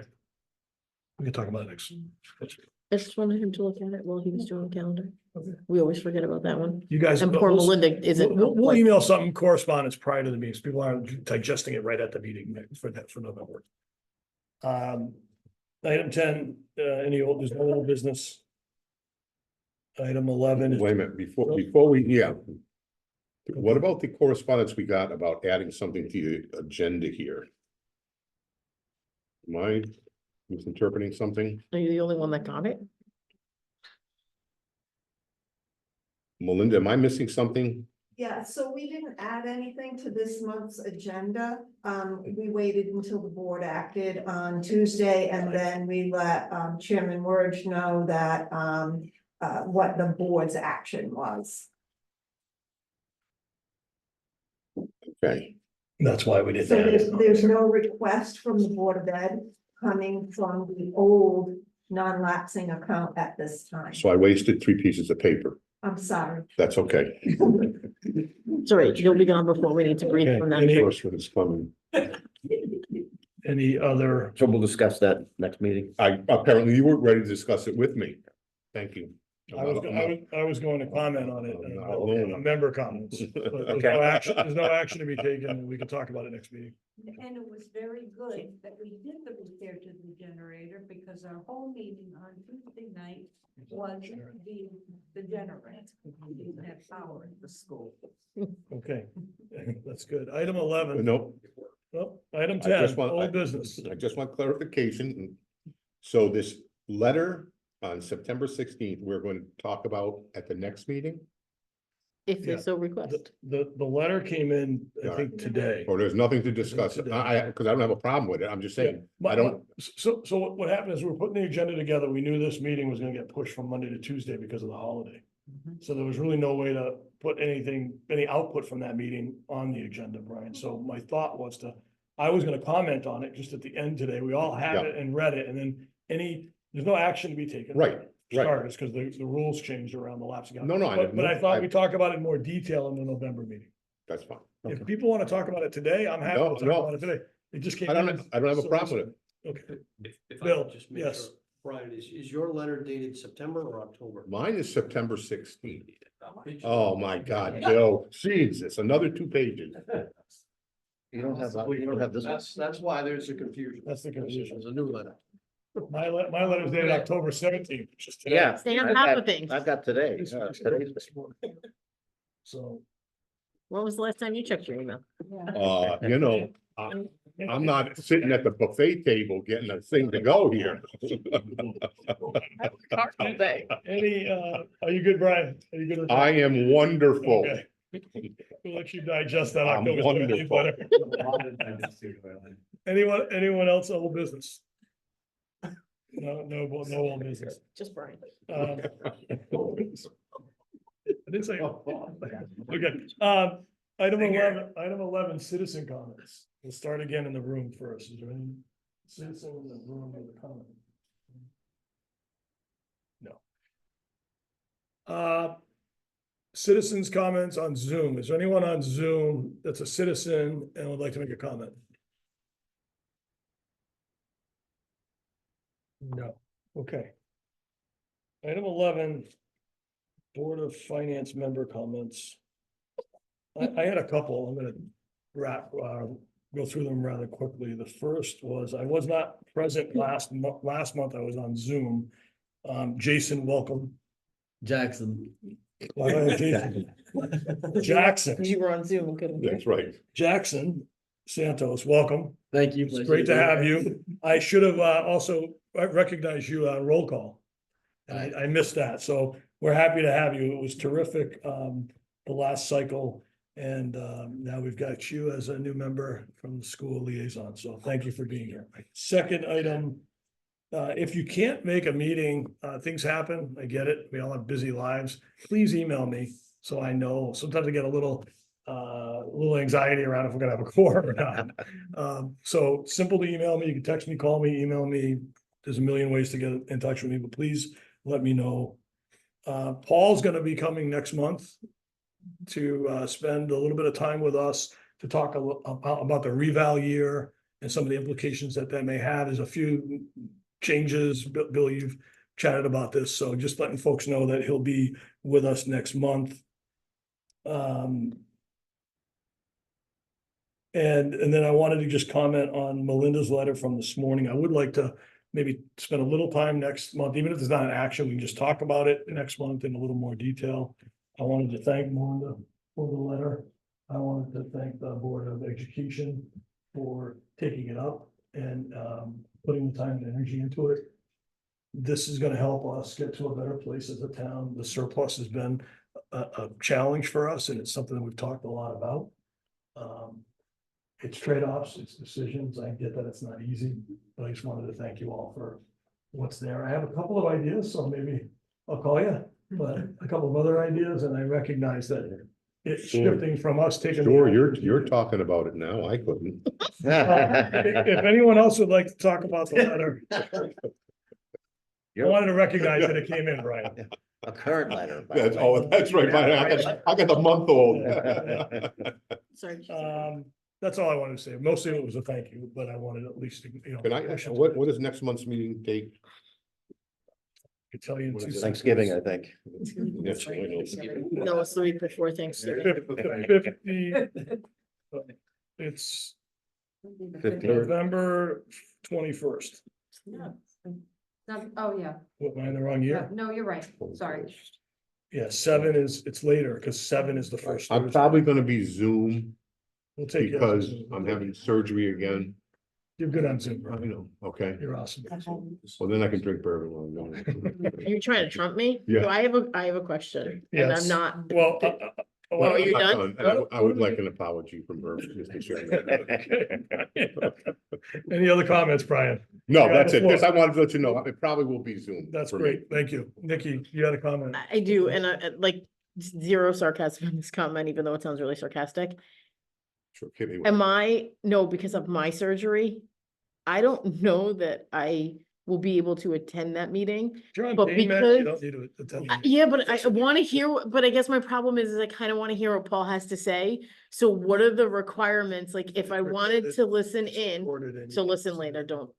We can talk about it next. I just wanted him to look at it while he was doing the calendar. Okay. We always forget about that one. You guys. And poor we'll- Melinda isn't. We'll like- email something correspondence prior to the meetings. People aren't digesting it right at the meeting for that, for November. Item 10, there's no old business. Item 11. Wait a minute, before we, yeah. What about the correspondence we got about adding something to the agenda here? Am I misinterpreting something? Are you the only one that got it? Melinda, am I missing something? Yeah, so we didn't add anything to this month's agenda. We waited until the board acted on Tuesday and then we let Chairman Wurge know that what the board's action was. Okay, That's why we didn't. So add it. there's no request from the Board of Ed coming from the old non-lapsing account at this time. so I wasted 3 pieces of paper. I'm sorry. That's okay. It's all right, you'll be gone before we need to breathe Okay, from that. any- First one is coming. Any other, So we'll discuss that next meeting. Apparently you weren't ready to discuss it with me. Thank you. I was going to comment on it, I'm not alone. member comments. But there's Okay. there's no action to be taken. We can talk about it next meeting. And it was very good that we did the repair to the generator because our whole meeting on Tuesday night was the generator. We didn't have power at the school. Okay, that's good. Item 11. No, Oh, item I just 10, want- old business. I just want clarification. So this letter on September 16th, we're going to talk about at the next meeting? If they Yeah. so request. The letter came in, I think, today. Or there's nothing to discuss? Today. Because I don't have a problem with it. I'm just saying, I don't, So what happened is we were putting the agenda together. We knew this meeting was gonna get pushed from Monday to Tuesday because of the holiday. So there was really no way to put any output from that meeting on the agenda, Brian. So my thought was I was gonna comment on it just at the end today. We all have it and read it, and then there's no action to be taken. Right, right. Starters, because the rules changed around the lapsing. out. No, no, But I thought we'd talk about it in more detail in the November meeting. that's fine. If people want to talk about it today, I'm happy to No, talk no. about it today. It just came. I don't in, have a so problem with it. Okay, If I Bill, could just make yes. sure, Brian, is your letter dated September or October? Mine is September 16th. Oh, my God, Bill, Jesus, another 2 pages. You don't have this one? That's why there's a confusion. That's the confusion. There's a new letter. My letter's dated October 17th, which is today. Yeah. Stay on I've top got- of things. I've got today. Today's. So, When was the last time you checked your email? You know, I'm not sitting at the buffet table getting a thing to go here. any, are you good, Brian? Are you good? with that? I am wonderful. Okay. We'll let you digest that. I'm October 17th wonderful. letter. Anyone else old business? No old business. Just Brian. I didn't say. Okay, item 11, citizen comments. We'll start again in the room first. Is there any citizen in the room with a comment? No. Citizens' comments on Zoom. Is there anyone on Zoom that's a citizen and would like to make a comment? No, okay. Item 11, Board of Finance member comments. I had a couple, I'm gonna go through them rather quickly. The first was, I was not present last month, I was on Zoom. Jason, welcome. Jackson. Why do I have Jason? Jackson, You were on Zoom and couldn't. That's right. Jackson Santos, welcome. Thank you. It's great to have you. I should have also recognized you on roll call. And I missed that, so we're happy to have you. It was terrific, the last cycle. And now we've got you as a new member from the school liaison, so thank you for being here. Second item, if you can't make a meeting, things happen, I get it, we all have busy lives. Please email me, so I know. Sometimes I get a little anxiety around if we're gonna have a quorum or not. So simple to email me, you can text me, call me, email me. There's a million ways to get in touch with me, but please let me know. Paul's gonna be coming next month to spend a little bit of time with us to talk about the reval year and some of the implications that may have. There's a few changes. Bill, you've chatted about this, so just letting folks know that he'll be with us next month. And then I wanted to just comment on Melinda's letter from this morning. I would like to maybe spend a little time next month, even if there's not an action, we can just talk about it next month in a little more detail. I wanted to thank Melinda for the letter. I wanted to thank the Board of Education for taking it up and putting the time and energy into it. This is gonna help us get to a better place as a town. The surplus has been a challenge for us, and it's something that we've talked a lot about. It's trade-offs, it's decisions. I get that it's not easy, but I just wanted to thank you all for what's there. I have a couple of ideas, so maybe I'll call you, but a couple of other ideas, and I recognize that it's Sure. shifting from us taking. Sure, you're talking about it now. I couldn't. If anyone else would like to talk about the letter, I wanted to recognize that it came in, Brian. A current letter. by the That's, way. oh, that's right, I got the month old. Sorry. That's all I wanted to say. Mostly it was a thank you, but I wanted at least, you know. Can I, wish it- what is next month's meeting date? Could tell you in What two is it? seconds. Thanksgiving, I think. Yes, I know. No, it's the week before Thanksgiving. 50. It's 15th. November 21st. Oh, yeah, What, am I in the wrong year? no, you're right, sorry. Yeah, 7 is, it's later, because 7 is the first. I'm Thursday. probably gonna be Zoom We'll take you. because I'm having surgery again. You're good on Zoom, I bro. know, okay. You're awesome. Well, then I can drink bourbon while I'm doing Are it. you trying to trump me? Yeah. So I have a question, and Yes. I'm not. Well. Oh, you're I'm not done? And I would like an apology from her, Mr. Chairman. Any other comments, Brian? No, You're on that's the it. Just floor. I wanted to let you know, it probably will be Zoom. That's for me. great. Thank you. Nikki, you had a comment? I do, and like zero sarcasm in this comment, even though it sounds really sarcastic. Sure, hit me with it. No, because of my surgery, I don't know that I will be able to attend that meeting. You're on But pain meds, you because- don't need to attend. Yeah, but I want to hear, but I guess my problem is I kind of want to hear what Paul has to say. So what are the requirements? Like, if I wanted to listen in, Recorded and- so listen later, don't.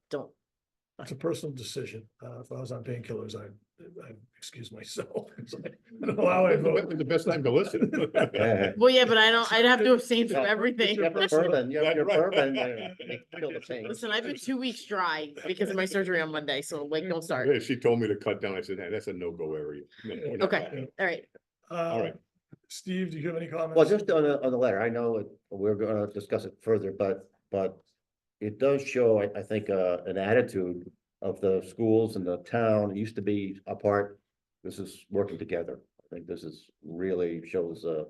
It's a personal decision. If I was on painkillers, I'd excuse myself. It's like, I don't know how I vote. The best time to listen. Well, yeah, but I'd have to abstain from everything. You have the bourbon, you have your Right. bourbon, kill the pain. Listen, I've been 2 weeks dry because of my surgery on Monday, so like, don't start. Yeah, she told me to cut down. I said, hey, that's a no-go area. No, we're not Okay, doing all right. All right. Steve, do you have any comments? Well, just on the letter, I know we're gonna discuss it further, but it does show, I think, an attitude of the schools and the town. It used to be apart. This is working together. I think this is really shows a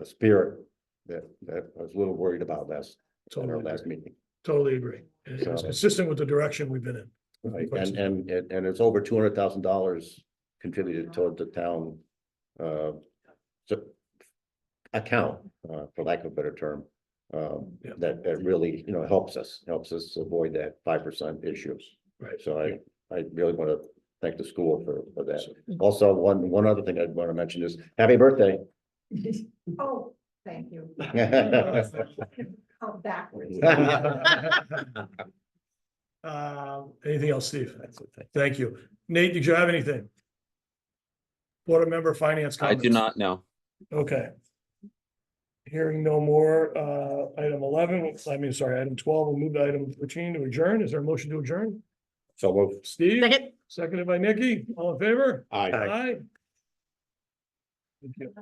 spirit that I was a little worried about at our Totally last agree. meeting. Totally agree. And it's So- consistent with the direction we've been in. Right, and it's over $200,000 contributed toward the town so- account, for lack of a better term. Yeah. That really, helps us avoid that 5% issue. Right. So I really want to thank the school for that. Also, one other thing I'd want to mention is happy birthday. Oh, thank you. Oh, backwards. Anything else, Steve? Thank you. Nate, did you have anything? Board member finance I comments? do not know. Okay. Hearing no more, item 12, we'll move to item 13 to adjourn. Is there a motion to adjourn? So we'll Steve? Second. Seconded by Nikki. All in favor? Aye. Aye. Thank you.